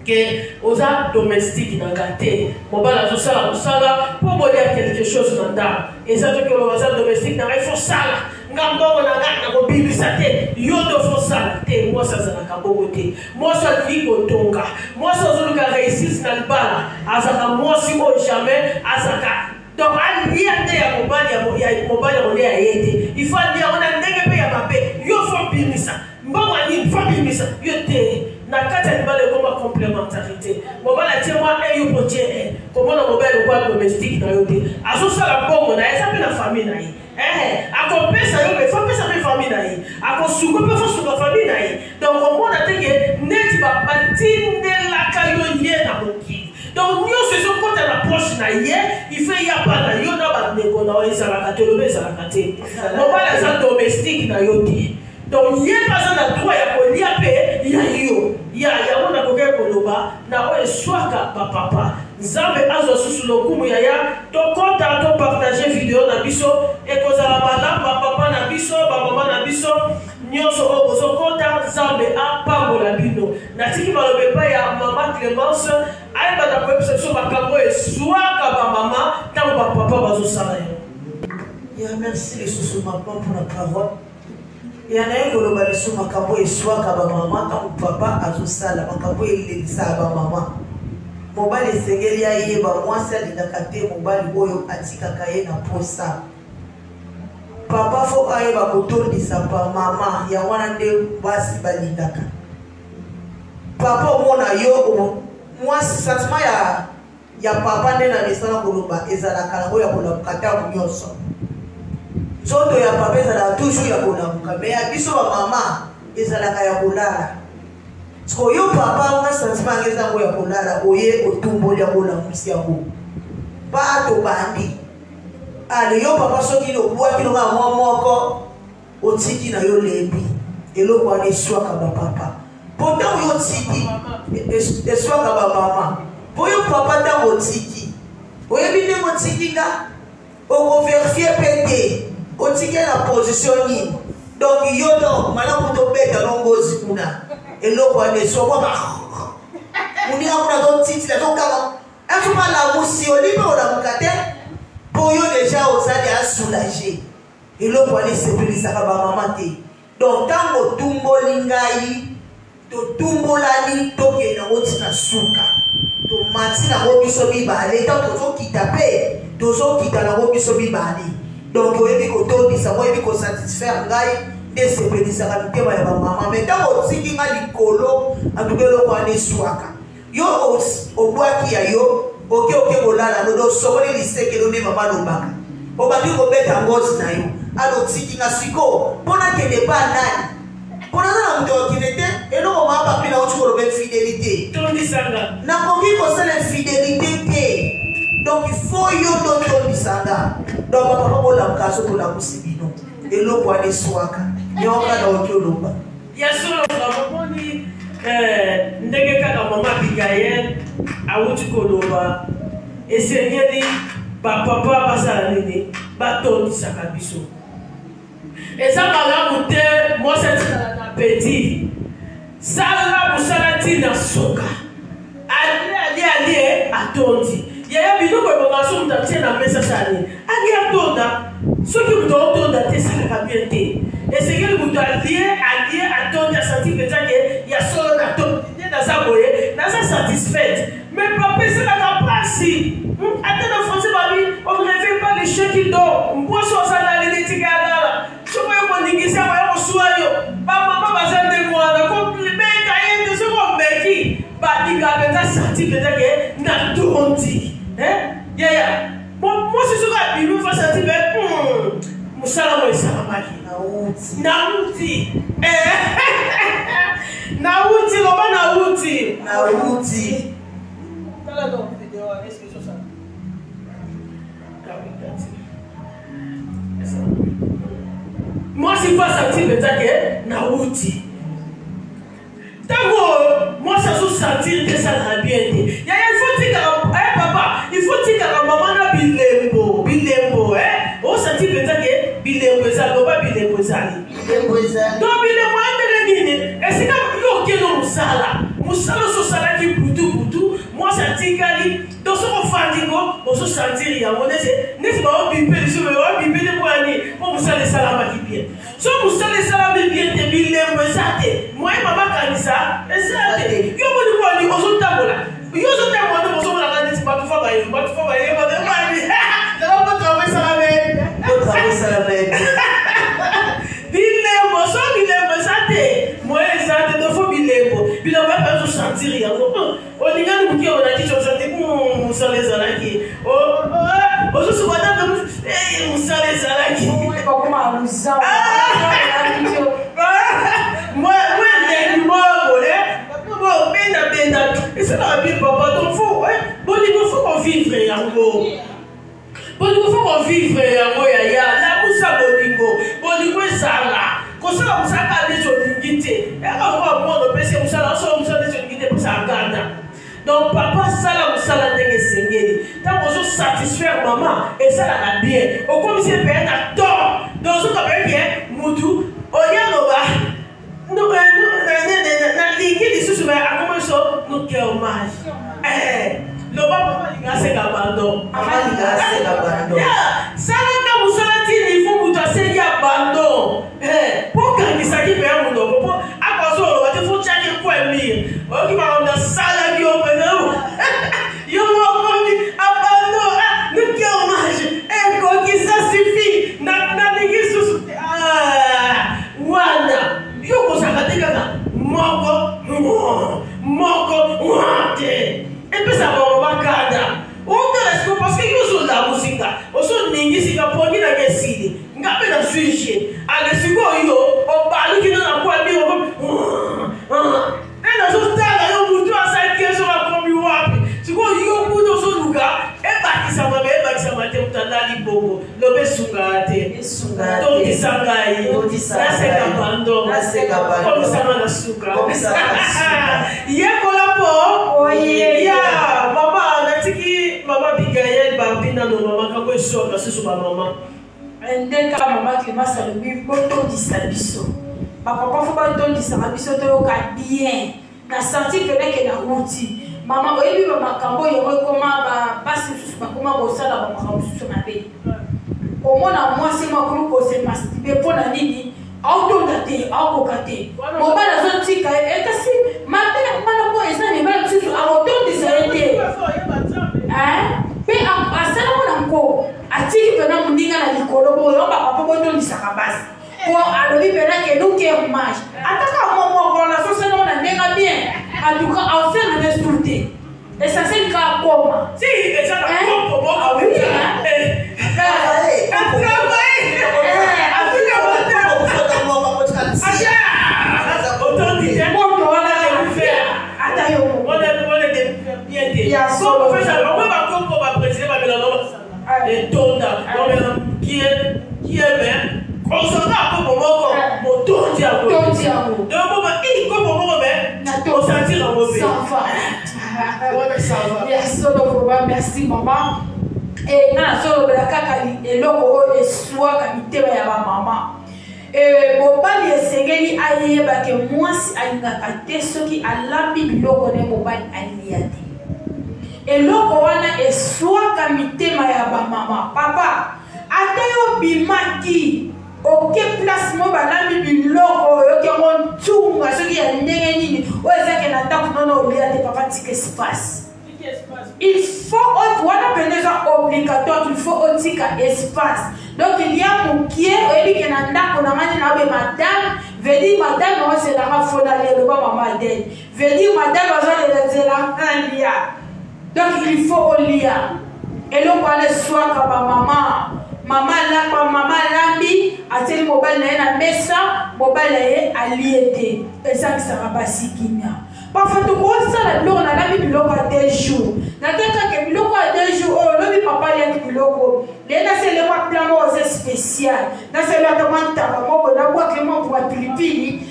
que oza domestique na gâté mobali azosala mosala mpo bolia quelque chose na ndako eza toki oloba aza domestique na ngai fo sala nga mbongo na ngai nakobimisa te yo to fo sala te mwasi azalaka bongo te mwasi alingi kotonga mwasi azoluka réussite na libala azalaka mwasi oyo jamais azalaka donc alia te ya mobali ya kolia ye te il faut alia ona ndenge mpe ya mabe yo fo bimisa mbongo anini fo bimisa yo te na kati ya libala ekoma complémentarité mobali atie mwa eyo potie komona mobali okwa domestique na yo te azosala bongo na ye eza mpe na famille na ye akopesa yo mpe fopesa mpe famille na ye akosuka mpe fosuka famille na ye donc omona teke neti batindelaka yo ye na mokili donc nyonso ezokota na poche na ye ife yapa na yo na bandeko na yo ezalaka te lobe ezalaka te mobali aza domestique na yo te donc ye baza na droit ya kolia mpe ya yo yango nakoki koloba na oyo eswaka bapapa nzambe azwa susu lokumu yaya tokota topartage video na biso ekozala balamba papa na biso bamama na biso nyonso oyo bozokota nzambe apambola bino natiki balobe epai ya mama Clémence ayebaka koyebisa biso makambo eswaka bamama ntango bapapa bazosala yo ya merci lisusu mapa mpona parole ya naye koloba biso makambo eswaka bamama ntango papa azosala makambo elelisaka bamama mobali esengeli ayeba mwasi alingaka te mobali oyo atikaka ye na posa papa fo ayeba kotondisa bamama ya wana nde basi balingaka papa omona yo mwasi sentiment ya papa nde na misala koloba ezalaka nango ya kolamuka ntango nyonso nzoto ya papa ezalaka toujours ya kolamuka me ya biso bamama ezalaka ya kolala siko yo papa nga sentiment ange ezango ya kolala oye otumboli ya kolamusi yango bato bandi ale yo papa soki lobwaki longa mwa moko otiki na yo lebi eloko wana eswaka bapapa po ntango yo otiki eswaka bamama po yo papa ntango otiki oyebi ndenge otiki nga okoverifie mpe te otiki na position nini donc yo no malamu tobeta longozi kuna eloko wana eswaka muninga kuna totitila tokanga efuma lamusi olibe olamuka te po yo deja ozali asoulage eloko wana esepelisaka bamama te donc ntango otumboli ngai totumbolani tokende nango tina suka tomati nango biso mibale ntango tozokita mpe tozokita nango biso mibale donc oyebi kotondisa oyebi kosatisfaire ngai nde esepelisaka mitema ya bamama me ntango otiki nga likolo antuka eloko wana eswaka yo obwaki ya yo oke kolala no sokoli lisekelo nde mama lobaka obaki kobeta ngozi na yo alotiki nga siko mpona kende pa nani mpona aza na moto okende te eloko maa papi na oti koloba infidélité nakoki kosala infidélité te yo to bisanga donc papa bola mkaso to la musibino eloko ane swaka nyoka na okyoloba yasolo bamoni ndenge kaka mama Abigail awuti koloba esengeli bapapa basala nini batondisaka biso eza malamu te mwasi atikala na peti sala mosala ntina soka alie atondi yaya biloko ebonga so moto atie na mesa sani ali atonda soki moto aotonda te esalaka bien te esengeli moto alie atondi asanti mpenza ke ya solo natondi nde naza boye naza satisfaite mais papa esalaka mpasi ate na français babi on ne réveille pas les chiens qui dorment mposo osala aleli tika alala soko ekoningisa baya kosuwa yo bamama baza ndenge wana komplibeka ye te soko omeki balinga mpenza santi mpenza ke natondi yaya mosi soko abimi fa santi mpe mosala mo esalamaki nauti loba nauti tala donc vidéo est-ce que ça moi si pas sentir mpenza ke nauti tango moi ça se sentir que ça va bien te yaya il faut dire papa il faut dire que maman na bilembo o sentir mpenza ke bilembo eza loba bilembo ezali donc bilembo andele nini esika yo okeno mosala ozosalaki butu mwasi atikali donc soko ofandingo ozosentir yango neti baobipe lisusu baobipe nde moyani mpo mosala esalamaki bien so mosala esalami bien te bilembo eza te moye mamakanisa eza te yo moni moyani ozotambola yo ozotambola nde bozomonaka neti bato fa bayeba naloko travail esalame bilembo so bilembo eza te moye eza te dofo bilembo epe ozosentir yango olingani moke olakisi osante mosala ezalaki ozosukata mosala ezalaki mwendengi moko benda esalaka bien papa donc bolingo fo kovivre yango yaya labusa bolingo ezala kosala mosaka neti olingi te yakakoa mono opesi mosala osala mosala neti olingi te posa aganda donc papa sala mosala ndenge esengeli ntango ozosatisfaire mama esalaka bien okomisi epeye na tort donc ozokabeki mutu oyaloba nalingi lisusu akoma biso nuke hommage loba mama alinga asenga bando salaka mosala tini ifo mutu asengi abandon mpo kangisaki mpe ya monoko mpo akozoloba te fo tiaki kwemir oyoki bakonda salaki yo mpenza yo mokomi abandon nuke hommage ekoki sa suffit nalingi susu te wana yo kozaka te kaka moko te epesa bango bakada otelesiko parceke yo ozola mosinga ozoningisika pongi na kesili nga mpe na suije alesiko yo obaluki no na kwami nazotala yo mutu asaki eso bakomi wapi sikoyo yo kuta ozoluka ebakisama te mutu alali bongo lobe esungaka te tokisa ngai naseka bando komisama na suka yekola po ya mama natiki mama Abigail bambinano mama kako esoka susu bamama ndeka mama Clémence alobi botondisa biso bapapa fo batondisaka biso toyoka bien na senti keleke na wuti mama oyebi bamakambo yango ekoma bapasi mosusu bakoma kosala bamakambo mosusu mabe omona mwasi makomi kosemasitibe mpo na nini aotonda te aokoka te mobali azotika kasi mana po eza mibali mosusu akotondisa ye te mpe asalamo na nko atiki mpena moninga na likolo boyo bapapa botondisaka basi po alobi mpena kenuke hommage ataka momoko na sosengo na ndenga bien atuka aosena nesu te essentiel ka akoma si ezaka Comment on fait ça? On peut pas comme on va préciser ma mélange. Et tonda. Qui est bien. On s'en a un peu pour mon tondi à vous. Donc, comme on va on sentir en mauvais. Ça va. Merci, maman. Et na solo la kakali eloko oyo eswa kamitema ya ba mama mobali esengeli ayeba ke mwasi alingaka te soki alambi biloko ne mobali alia te eloko wana eswaka mitema ya ba mama papa ata yo bimaki oke place mo balambi biloko oyo ke montunga soki ya ndenge nini oyo ezake na ndako nono olia te papa tika espace. Il faut obligatoire, il faut aussi espace. Donc il y a mon qui est qui n'a pas madame, veut dire madame, c'est la fondale de maman d'elle. Veut dire madame, c'est la lia. Donc il faut au lia. Et l'on va le soir comme maman. Maman là, maman lambi, a tel mobile na mesa, mobile a liété. Et ça sera pas si qu'il y a. Parfois, tu vois ça, on a mis biloko à 2 jours. Nataka que biloko à 2 jours, oh, le papa y a biloko. Les là, c'est le mois plein de spécial. Là, c'est le demande ta maman, on a boit que moi pour la pilipili.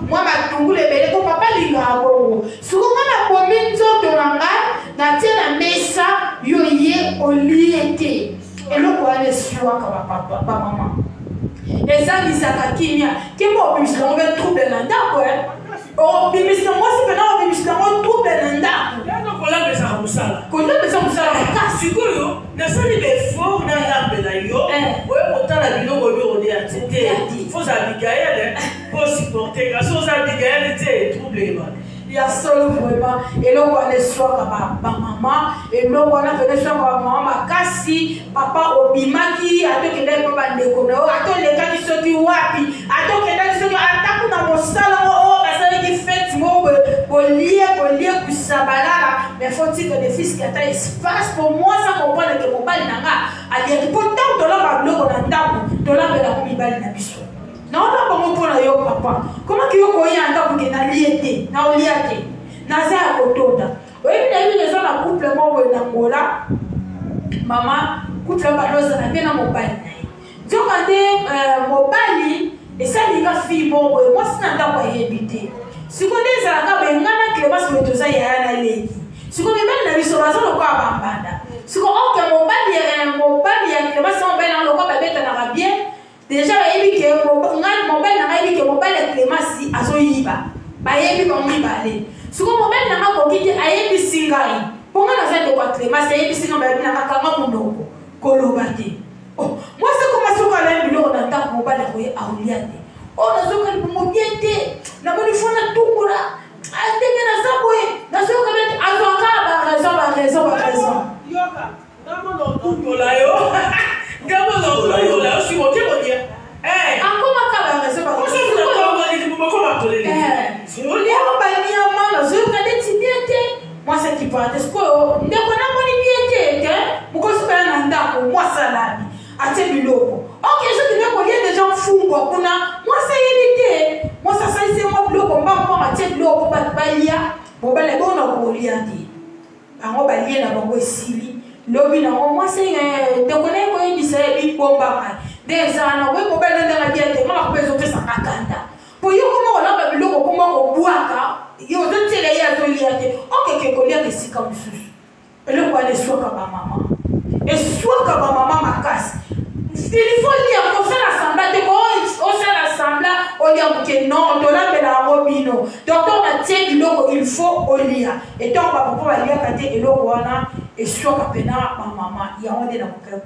Moi, ma tungu le bébé, ton papa l'inga bon. Souvent, la commune de l'anga, na tia la mesa, yoye, au liété. Et le quoi le soir, comme papa, maman. Et ça, ils s'attaquent, qui m'a obligé, on va trouver l'anda, quoi. Oh, mais c'est moi, c'est maintenant, mais c'est moi, tout le monde. Kola besa musala. Kola besa musala. Sikoyo, na sali be fort na lambe na yo. Oyo motala biloko bi on est atté. Faut Abigail pour supporter. Grâce aux Abigail était troublé. Il y a seul vraiment et là on a les soirs comme maman et là on a fait les soirs comme maman kasi papa obimaki ato kele papa ndeko na ato le kaki soki wapi ato kele soki ataku na mosala o basali ki fête mo bolie kusabala mais faut-il que les fils qui attendent espace pour moi ça comprendre que mon bal nanga ali pourtant to la ba bloko na ndaku to la bela ko mibali na biso. Non, non, pas mon yo papa. Comment tu as un temps pour que na liété, na oliate, na za kotonda. Oui, mais les gens la couple moi en Angola. Maman, couple ba loza na bien na mobile. Donc quand mobile et ça les gars filles bon moi c'est na ndako yebité. Si qu'on est ça ka bengana Clémence metoza ya na leki. Si qu'on est na biso bazo ko abambanda. Si qu'on ok mobile ya Clémence mobile na lokwa ba beta na bien. Déjà, il y a un mobile Clémence azoyiba. Bayebi bamibale. Si vous mobile n'a pas dit ayebi singai. Pourquoi na fait de quoi Clémence ayebi singai bayebi na kanga munoko. Kolobate. Oh, moi c'est comme ça qu'on a bilo na ta mobile koye auliate. Oh, na zoka ni mobiete. Na boni fona tukura. Atenge na saboye. Na zoka bet azoka ba raison. Yoka. Namo no tukola yo. Gabo no là, je suis monté pour dire. Eh, encore ma caméra, c'est pas possible. Je suis d'accord, on dit comment on va tolérer. Si on lit en bas ni en mal, je regarde des biétés. Moi c'est qui parle de ce qu'on ne connaît pas les biétés, pourquoi c'est pas un andako, moi ça l'a dit. À tes biloko. Ok, je dis qu'il y a des gens fous, moi c'est évité. Moi ça c'est moi biloko, on va prendre à tes biloko, on va balia. Bon ben les bons on va orienter. Alors on va lier la banque aussi. Lobi na moi c'est de connaître quoi il s'est dit bomba des ans oui mo belle dans la diète moi ko bezo pesa kakanda po yo comment on a biloko comment ko buaka yo de tele ya to liate ok ke ko liate si comme ça et le quoi les sois comme maman et soit comme maman makasi il faut lire comme ça l'assemblée de on fait l'assemblée on dit que non on l'a fait la robino donc on a tiens biloko il faut au lire et donc papa va lire katé et le wana et sur kapena maman il y a on est dans mon cœur.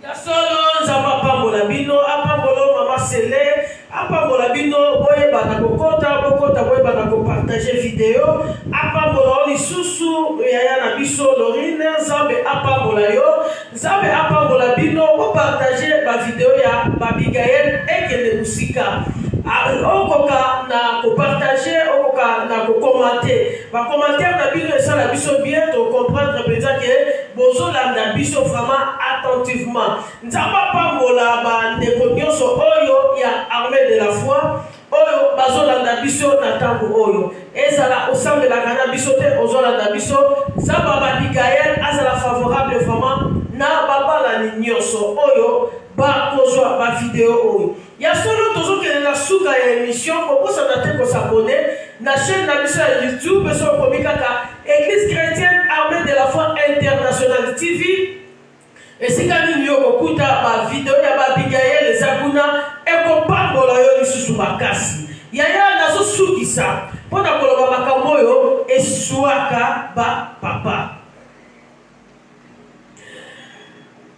Ya solo nzamba pambola bino apambolo mama sele apambola bino boye bana kokota boye bana ko partager vidéo apambola lisusu yaya na biso Lorine nzambe apambola yo nzambe apambola bino ko partager ba vidéo ya Abigail ekele musika okoka na ko partager okoka na ko commenter ba commentaire na bino ça la biso bien to comprendre peut-être que bozo landa biso vraiment attentivement nzamba pambola ba ndeko nyonso oyo ya armée de la foi oyo bazo landa biso na tango oyo ezala osambelaka na biso te ozolanda biso nzambe Abigail azala favorable vraiment na babalani nyonso oyo bakozwa bavideo oyo ya solo tozokende na suka ya émission kobosana te kosabone na chaîne na biso ya YouTube so komi kaka Église chrétienne armée de la foi internationale TV esika nini yo kokuta bavideo ya Abigail eza kuna ekopambola yo lisusu makasi yaya nazosukisa mpona koloba makambo oyo eswaka bapapa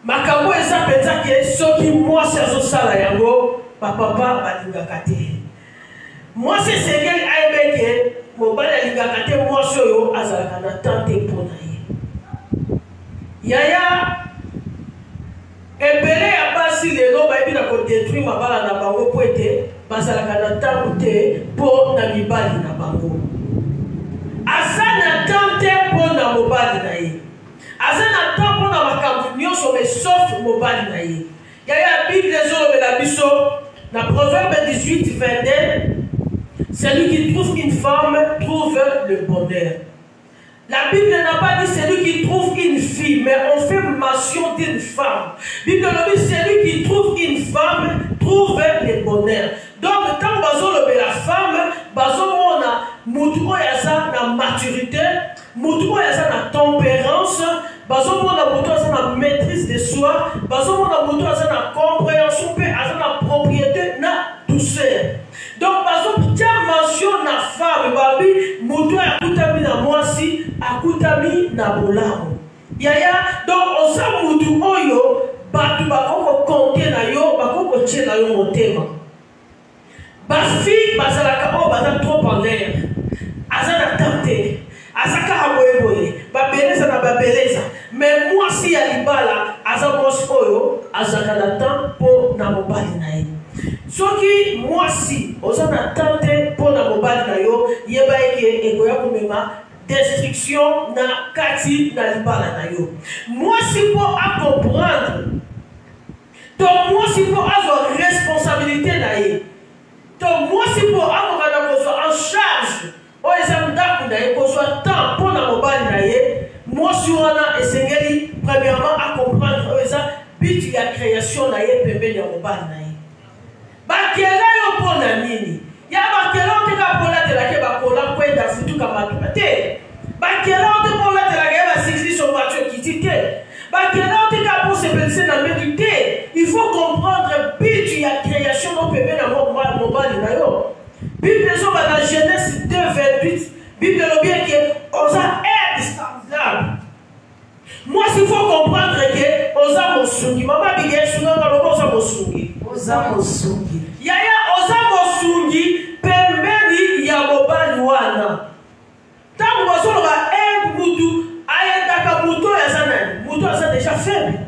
makambo eza mpenza ke soki mwasi azosala yango bapapa balingaka te mwasi esengeli ayebeke mobali alingaka te mwasi oyo azalaka na tante mpona ye yaya ebele ya basi lelo bayebi na kodetruire mabala na bango po ete bazalaka na ntango te mpo na mibali na bango aza na ntango te mpo na mobali na ye aza na ntango mpo na makambo nyonso me sauf mobali na ye yaya bible ezolobela biso na Proverbe 18:22 celui qui trouve une femme trouve le bonheur. La Bible n'a pas dit celui qui trouve une fille, mais on fait mention d'une femme. La Bible dit celui qui trouve une femme trouve le bonheur. Donc, quand bazo la femme, bazo mona mutuo yaza na maturité, mutuo yaza na tempérance, bazo mona mutuo yaza na maîtrise de soi, bazo mona mutuo yaza na compréhension, pe yaza na propriété na douceur. Donc, bazo tia mention na femme, babi mutuo yakutami na mwasi, akutami na bolamu. Yaya, donc osa mutu oyo batu bakoko konte na yo, bakoko tche na yo motema. Bafi bazalaka o baza trop en l'air. Aza na tante, azaka aboyeboye, babeleza na babeleza. Mais moi si ya libala, aza mwasi oyo, azaka na temps po na mobali na ye. Soki mwasi, oza na tante po na mobali na yo, yeba eke ekoya kumema destruction na kati na libala na yo. Mwasi po a comprendre. Donc mwasi po a responsabilité na ye. Donc mwasi po a comprendre en charge. O ezamda kuna ye kozwa temps pour na mobali na ye. Mwasi wana esengeli premièrement a comprendre o eza but ya création na ye pembeni ya mobali na ye. Bakela yo po na nini? Ya bakela o teka pola te la ke bakola kwenda futuka matuma te. Bakela o te pola te la ke ba sikli so voiture kiti te. Bakela o te ka po se penser na méditer. Il faut comprendre but ya création no pembeni ya mobali na yo. Bible so ba na Genèse 2:28. Bible lo bien que osa aide semblable. Moi s'il faut comprendre que osa mosungi mama bige sunga ngalo osa mosungi. Osa mosungi. Yaya osa mosungi pembeni ya mobali wana. Tangu basolo ba aide mutu ayendaka mutu ya sana. Mutu asa déjà faible.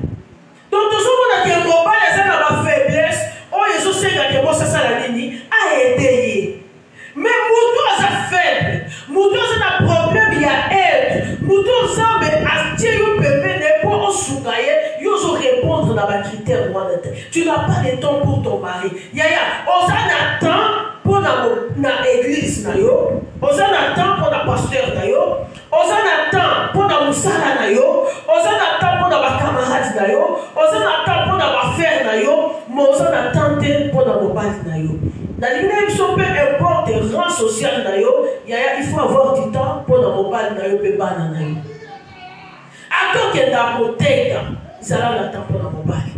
Donc tout ça que mobali asa na ba faiblesse, o yeso senga ke mo sasa la nini a aider. Mais mutu asa faible. Mutu asa na problème ya aide. Mutu ensemble a tiyo pembeni pour osukaye, yo so répondre dans ba critère wana. Tu n'as pas de temps pour ton mari. Yaya, osa na temps pour na église na yo. Osa na temps pour na pasteur na yo. Osa na temps pour na musala na yo. Osa na temps pour na ba camarade na yo. Osa na temps pour na ba frère na yo. Mais osa na temps pour na mobali na yo. Dans l'émission, peu importe le rang social na yo, yaya, il faut avoir du temps pour na mobali na yo pe bana na yo. Ato ke da moteka, zala na temps pour na mobali.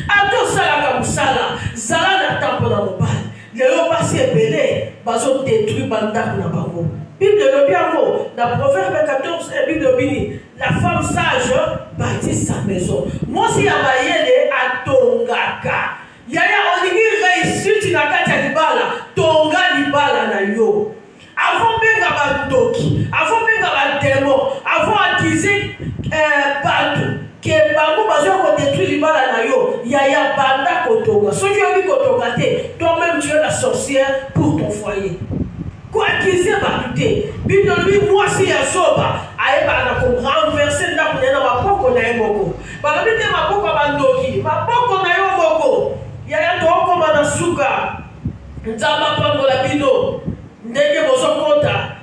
Ato sala ka musala, zala na temps pour na mobali. Lelo pasi ebele, bazo détruire banda na bango. Bible le bien mot, dans Proverbe 14, Bible bini, la femme sage bâtit sa maison. Moi si abayele atongaka. Yaya olingi réussite na kati ya libala, tonga libala na yo. Avant benga bandoki, avant benga ba démon, avant attiser partout. Que bango bazo ko détruire libala na yo, yaya banda kotonga. Soki yo bi kotonga te, toi-même tu es la sorcière pour ton foyer. Quoi qu'ils aient battu, Bible lui moi si ya soba, aye ba na ko renverser na kunena mapoko na yemoko. Ba bite mapoko bandoki, mapoko na yo moko. Yaya to koma na suka. Nzamba pango la bino. Ndenge bozo kota,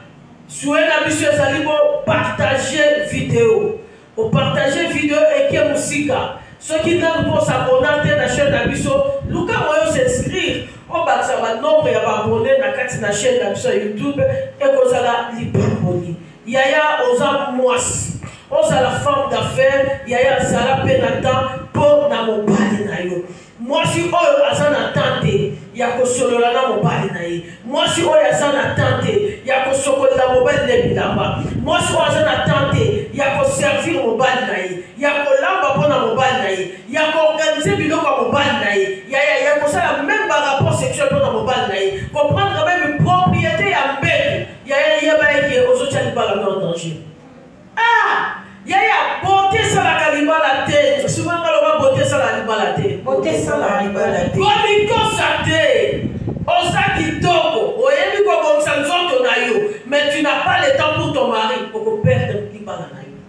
souhait na biso ezali bo partager vidéo. Au partager vidéo et que musika. Ceux qui donnent pour s'abonner à la chaîne d'Abisso, Luca Moyo s'inscrire. On va savoir nombre d'abonnés dans la chaîne d'Abisso YouTube et qu'on a la librairie. Yaya Oza Moisi. On a la femme d'affaires. Yaya Zala Penatan pour na mobali na yo. Moi si oyo azana tante ya kosolola na mobali na ye. Moi si oyo azana tante ya kosokola mobali na bilamba. Moi si oyo azana tante ya koservir mobali na ye. Ya kolamba pona mobali na ye. Ya koorganiser biloko mobali na ye. Ya kosala même ba rapport sexuel pona mobali na ye. Comprendre même propriété ya mbele. Ya ba eke ozocha libala na danger. Ah! Yaya, beauté ça la calibre la tête. Souvent quand on va beauté ça la calibre la tête. Beauté ça la calibre la tête. Comme il constate, on sait qu'il tombe. On y a vu comme ça nous autres on a eu. Mais tu n'as pas le temps pour ton mari pour perdre le clip à la naïo.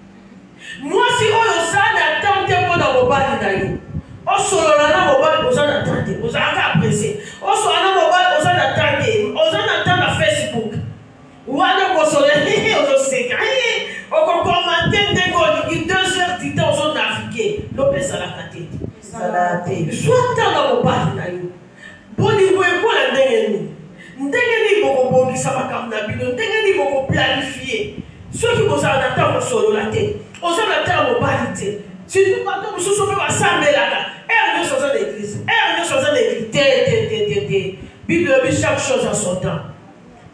Moi si on y a n'attend pour dans mon bal naïo. On solo là mon bal on s'en attend. On s'en apprécié. On solo là mon bal on s'en attend. On s'en attend à Facebook. Ou à nous consoler. On sait on commence à 2 heures du temps, on naviguer. L'opé, ça l'a caté. Soit dans mon bal, bon niveau est quoi la dernière nous? Dernier niveau, on va ça va comme d'habitude. Dernier niveau, on planifier. Ceux qui vont s'adapter au solo la tête, on s'adapte à mon bal. Si nous partons, nous sommes à s'amener là. Et nous sommes à l'église. Et nous sommes à l'église. Bible dit chaque chose à son temps.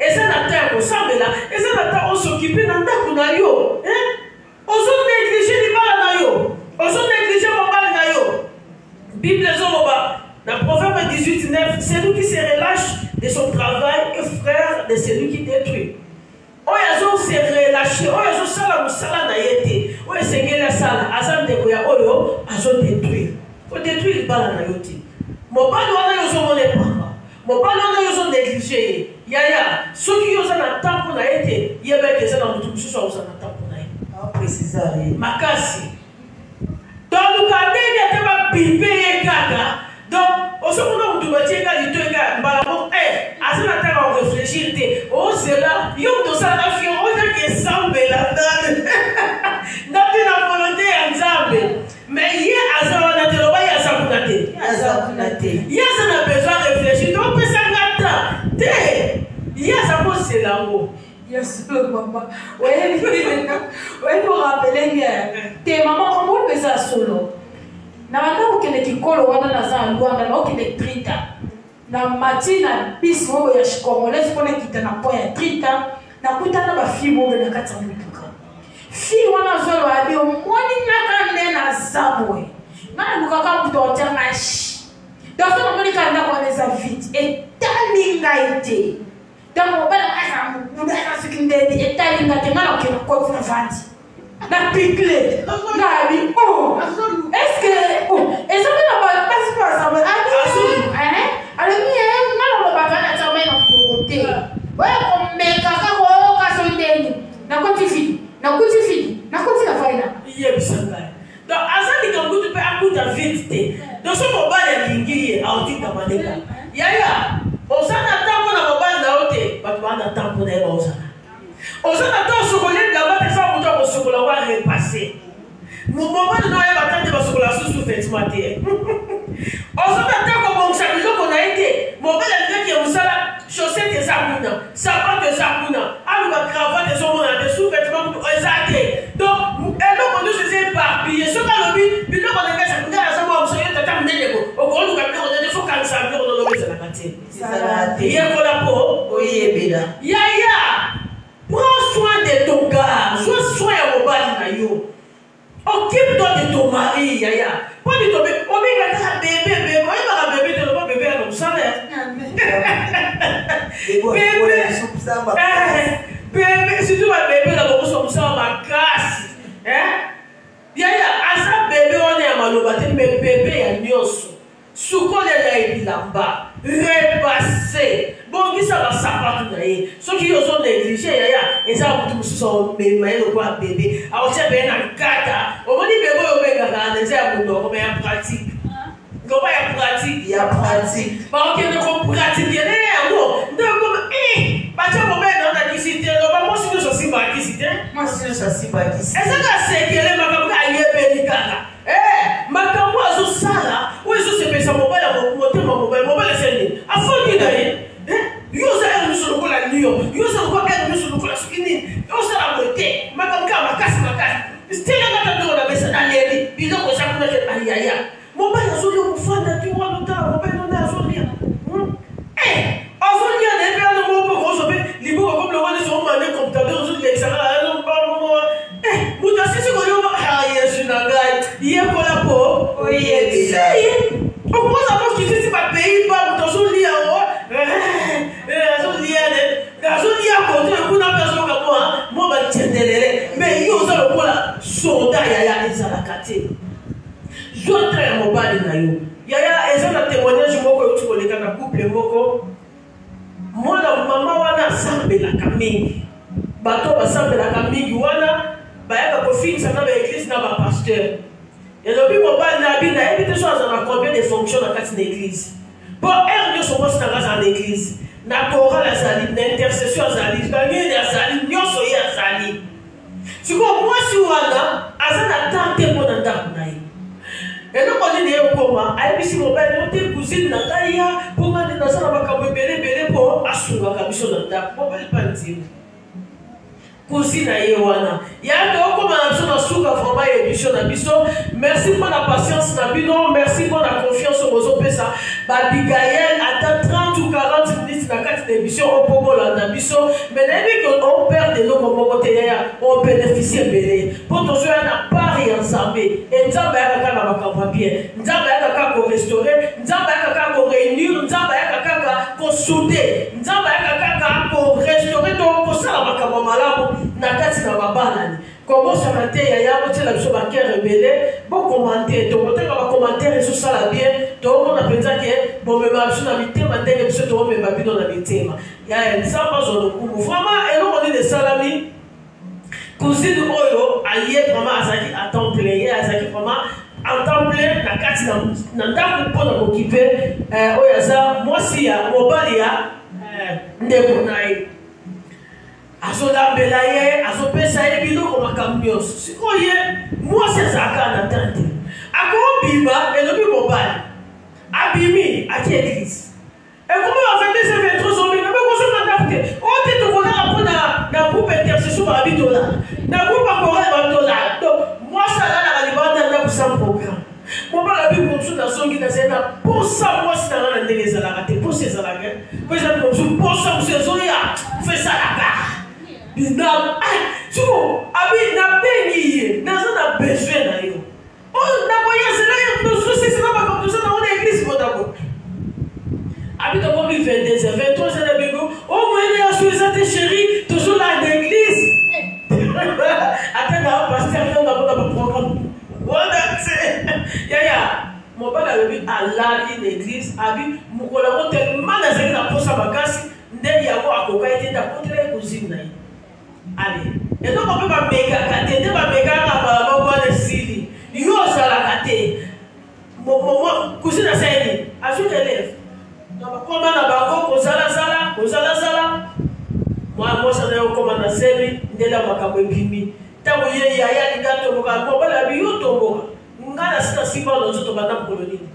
Et ça n'a pas ensemble là. Et ça n'a pas s'occuper dans ta yo. On s'en néglige les balles nayo. On s'en néglige mon balle nayo. Bible Zoroba. Dans Proverbe 18:9, c'est lui qui se relâche de son travail et frère de celui qui détruit. Oyazo se relâché. Oyazo sala musala na yete. Oyazo sengela sala. Azam de koya oyo. Azo détruire. Faut détruire les balles nayo ti. Mon balle wana yo so mon pas. Mon balle wana yo so négligé. Yaya, ceux qui ont un temps pour l'aide, il y a des gens dans le sous un temps pour l'aide. Préciser. Makasi. Donc, le cadre, il y a des bibés et gaga. Donc, au second nom du bâtiment, il y a des gars, balabon, à ce matin, on réfléchit, oh, c'est là, il y a tout ça, la fille, on a qui semble là-dedans. Donc, il a volonté ensemble. Mais il y a un on a dit, il y a ça pour la tête. Il y a ça, on a besoin de réfléchir. Donc, ça va il y a ça pour c'est là-haut. Yes, maman. Oui, pour rappeler que tes mamans, comment on fait ça solo? N'importe où qui colle, on a un loin, on a qui trita. Na matina bis mo ya congolais pour quitter na point ya trita. Na kutana ba fille mo na katsa mituka. Fille wana zolo abi o moni na kande na zabwe. Na lukaka mto tanga shi. Donc on moni kanda kwa neza vite et talingaite. Donc on va la ce qui est et talingaite ngala ke ko funa vandi. Na picle. Na abi oh. Est-ce que oh, et ça me passe pas ça. Hein? Alors ni ngala lo bakana ta mena ko côté. Ouais, on met kaka ko ka so ndeni. Na ko tifi. Na kuti la faina. Iye bisanga. Donc azali quand tu peux akuta vite. Donc ce mobile ya lingi ya auti ta maneka. Yaya, osana tambo na mobile na ote, batwana tambo na osana. Osana to sokolé la ba pesa moto ko sokola wa repasser. Mon mobile no ya batande ba sokola sous vêtement te. Osana ta ko bon sabilo ko na été. Mobile ya ki musala chaussette et sabuna, sapato et sabuna, aluba cravate et somona de sous-vêtements exacté. Donc et donc on nous faisait éparpiller. Ce qu'on a vu, puis là on a fait ça pour la savoir on se tata mnene ko. Au gros nous capter on a des faut quand ça on a levé la cantine. Salade. Il y a pour la peau. Oui, bida. Yaya, prends soin de ton gars, sois soin à mon bali na yo. Occupe-toi de ton mari, Yaya. Pas de ton bébé. On met un bébé, moi il va bébé, tu pas bébé comme ça là. Bébé, si tu vas bébé là, on s'en sort ma casse. Hein? Yaya, à ça bébé on est à Malobaté, mais bébé y a nyos. Souko les lamba, repassé. Bon, qui ça va savoir tout d'ailleurs. Ceux qui ont négligé, Yaya, et ça va tout sont mais le quoi bébé. Alors c'est bien un gata. On dit bébé au béga, les airs pour nous, mais en pratique. Comment il y a pratique? Il y a pratique. Parce que nous pratiquons, donc comme, bah, tu as mon mec dans la cité, moi, si nous sommes Ça s'y va qui est-ce que c'est qu'elle est ma yebeli makambo azosala oyo ezosepesa mobali ya motema mobali eseni afoni na ye yo ozala miso lokola lion yo ozala lokola miso lokola soki nini osala bote makambo kaka makasi stelanga tatoko na mesa naleli biloko eza kuna ke ayaya mobali azolia kofanda ti wana otala mobali nona azolia azolia na ebe ana mopoko ozope liboko comme le wana ezomane computateur ozolekisaka moto asisi kolio yesu na ngai yekola po oyebisa okoza po kisisi bapays ba moto azolia yango azolia koto ekuna mpe azoyoka mo batiendelele mais yo oza lokola soda yaya ezalaka te zwa tra ya mobali na yo yaya eza na témoignage moko euti koleka na couple moko mwana mama wana asambelaka mingi bato basambelaka mingi wana bayaka kofinisa na baeglise na bapasteur elobi mobali na abi nayebi te so aza na combien de fonction na kati na église mpo ere nyonso mosi nanga aza na église na chorale azali na intercession azali banini azali nyonso ye azali sikoyo mwasi wana aza na temps te mpo na ndako na ye eloko nini ye okoma ayebisi mobali ote cousine na ngai ya mpo ngani naza na makambo ebelebele mpo asungaka biso na ndako mobali pa nzima cousine na ye wana ya tokoma na biso na suka vraiment émission na biso merci pour la patience na bino merci pour la confiance bozopesa babigael ata 30 ou 40 minutes na kati na émission okomolanda biso mais nayebi ke on perd eloko moko te yaya on bénéficie ebele mpo tozoya na pari ya nzambe nzambe ayaka kaka na makambo ya bien nzambe ayaka kaka korestaure nzambe ayaka kaka koréunir nzambe ayaka kaka kosoude nzambe ayaka kaka korestaure to kosala makambo malamu na kati na babalani komosaka te yaya botiela biso bakere ebele bokomante tokoteka bakomantere ezosala bien toomona mpenza ke bomema biso na mitema ndenge biso toomema bino na mitema yaya nzambe azwa lokumu vraiment eloko nini esalami cousine oyo aye vraiment azalaki à temps plein ye azalaki vraiment en temps plein na kati na ndako mpona kokipe oyo aza mwasi ya mobali ya ndeko na ye azolambela ye azopesa ye biloko makambo nyonso sikoyo ye mwasi azalaka na tante akobima elobi mobali abimi aki église ekomi ba 22 ozominga me kozonga ndako te oyo te tokolala mpo na groupe intercession babitolala na groupe akorale babitolala donc mwasi alalaka libanda ndako sans programme mobali abi mosu nazongi nazali na posa mwasi nanga na ndenge ezalaka te posa ezalaka po ezali mosu posa mosu ezoya fesalaka bina siko abi na bengi ye naza na besoin na yo oyo nakoyazela ye tozosesela makambo toza na ona église modako abi tokomi 22 23 na bigo o moyene ya so eza te chéri tozola na église ata na pasteur nanga mpona baprogramme wana te yaya mobali alobi alali na église abi mokolo yango telema nazali na posa makasi ndenge yango akoka ete ndakotela ekozini na ye allez eloko mpe bamekaka te nde bamekaka maboko wana esili yo ozalaka te kusina asali azuka eleve na bakoma na bango kozalazala mwasi na yo okoma na zemi ndele ya makambo ebimi ntango ye yaya linga tomboka mobali abi yo tomboka nga na sina simba nozotobanda mokolo nini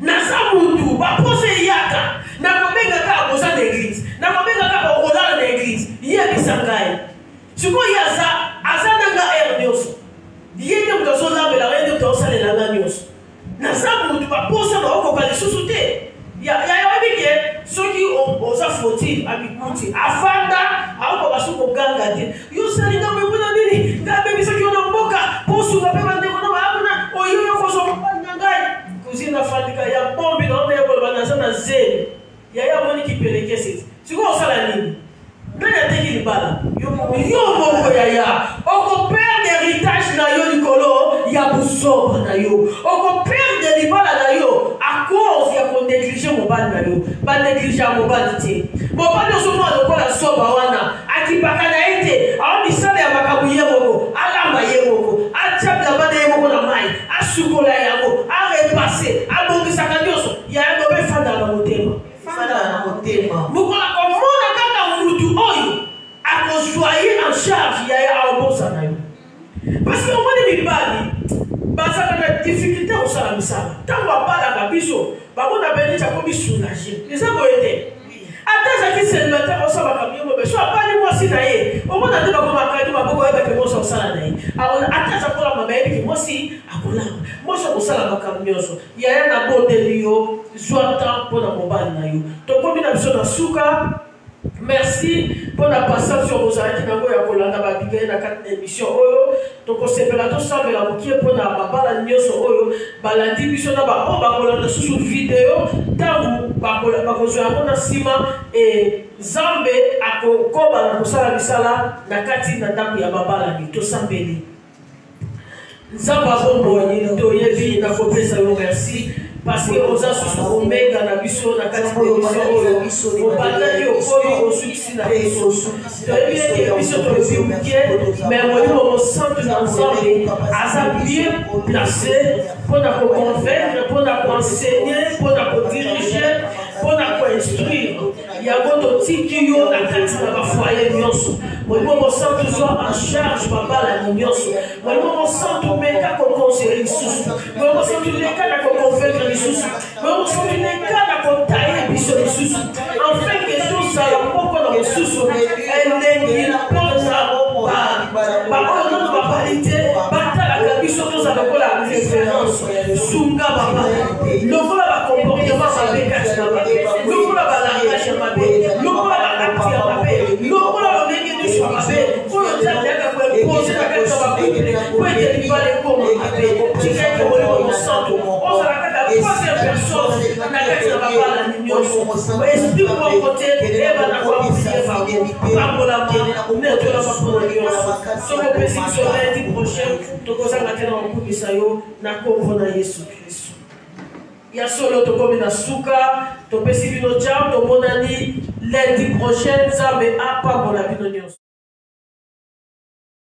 naza mutu bapose eyaka nakobenga kaka koza na église nakobenga kaka okolala na église yebisa ngai sikoyo ye aza nanga ere nyonso ye nde moto azolambelaka ye nde moto azosalelanga nyonso naza mutu baposa baokoka lisusu te yayebi ke soki oza fautive abikuti afanda aokoka so koganga te yo salinga mepona nini ngai abebisaki yo na mboka posuka mpe bandeko na baakona oyo yokozomobali na ngai cousine afandika ya bombi na onda yekoloba naza na zemi yaya moni kipelekeseti sikoyo osala nini nani ateki libala yo moko yaya okoperde héritage na yo likolo ya busoba na yo okoperde libala na yo a cause ya konéglige mobali na yo banéglige ya mobali te mobali ozomona lokola soba wana akipaka na ye te aomisala ya makambo ye moko alamba ye moko atia bilamba na ye moko na mai asukola yango arepase abongisaka nyonso yaya nobe efandaka na motema mokola komona kaka mutu oyo akozwaye en charge yaya mibali bazaka na difficulté kosala misala ntango abalaka biso bakona beni takomi soulage eza boye te ata ezalaki célibataire osalaka miyongo me so abali mwasi na ye omona nde bakomakani maboko oyebake mwasi akosala na ye ata aza kolamba bayebiki mwasi akolamba mwasi akosala makambo nyonso yaya na bondeli yo zwa temps mpo na mobali na yo tokomi na biso na suka. Merci pour la passage sur vos arrêts qui n'ont pas kolanda babigay na kati émission oyo tokosepela tosambela mokie pour na babala nyonso oyo balandi biso na ba o bakolanda susu video tangu bakozwa yango na nsima Nzambe akokoba na kosala misala na kati na ndako ya babalani tosambeli Nzambe abomboni toyebi na kopesa yo merci parce que aux associations omega na biso na kati de obandaki okoyo osukisi na biso toyebi ete biso toyebibuke mais molimo mosantu na Nzambe aza bien placé mpona koconvaincre mpona koenseigner mpona kodirige mpona koinstruire yango totiki yo na kati na bafoye nyonso molimo mosantu zwa en charge babalani nyonso molimo mosantu meka kokonseye lisusu molimo mosantu leka na koconvaincre lisusu molimo mosantu leka na kotaye biso lisusu enfin ke tozala moko na mosusu elengi mpona baoyo nono babali te batalaka biso tozala lokola référence sunga baba lokola bacomportement mabe kati na mabe lokola balangage ya mabe lokola bakati ya mabe lokola lolenge nyonso ya mabe oyo taliaka koepose na kati ya bakuple po ete libala ekoma mabe tikaki molimo mosantu ozala kaka troisième personne na kati na babalani nyonso esprit moko te ebana koapulie bango pambolama netolama mpona nyonso soko opesi biso lundi prochain tokozanga te na kokumisa yo na kombo na Yesu Kristo ya solo tokomi na suka topesi bino jam tomonani lundi prochain Nzambe apambola bino nyonso.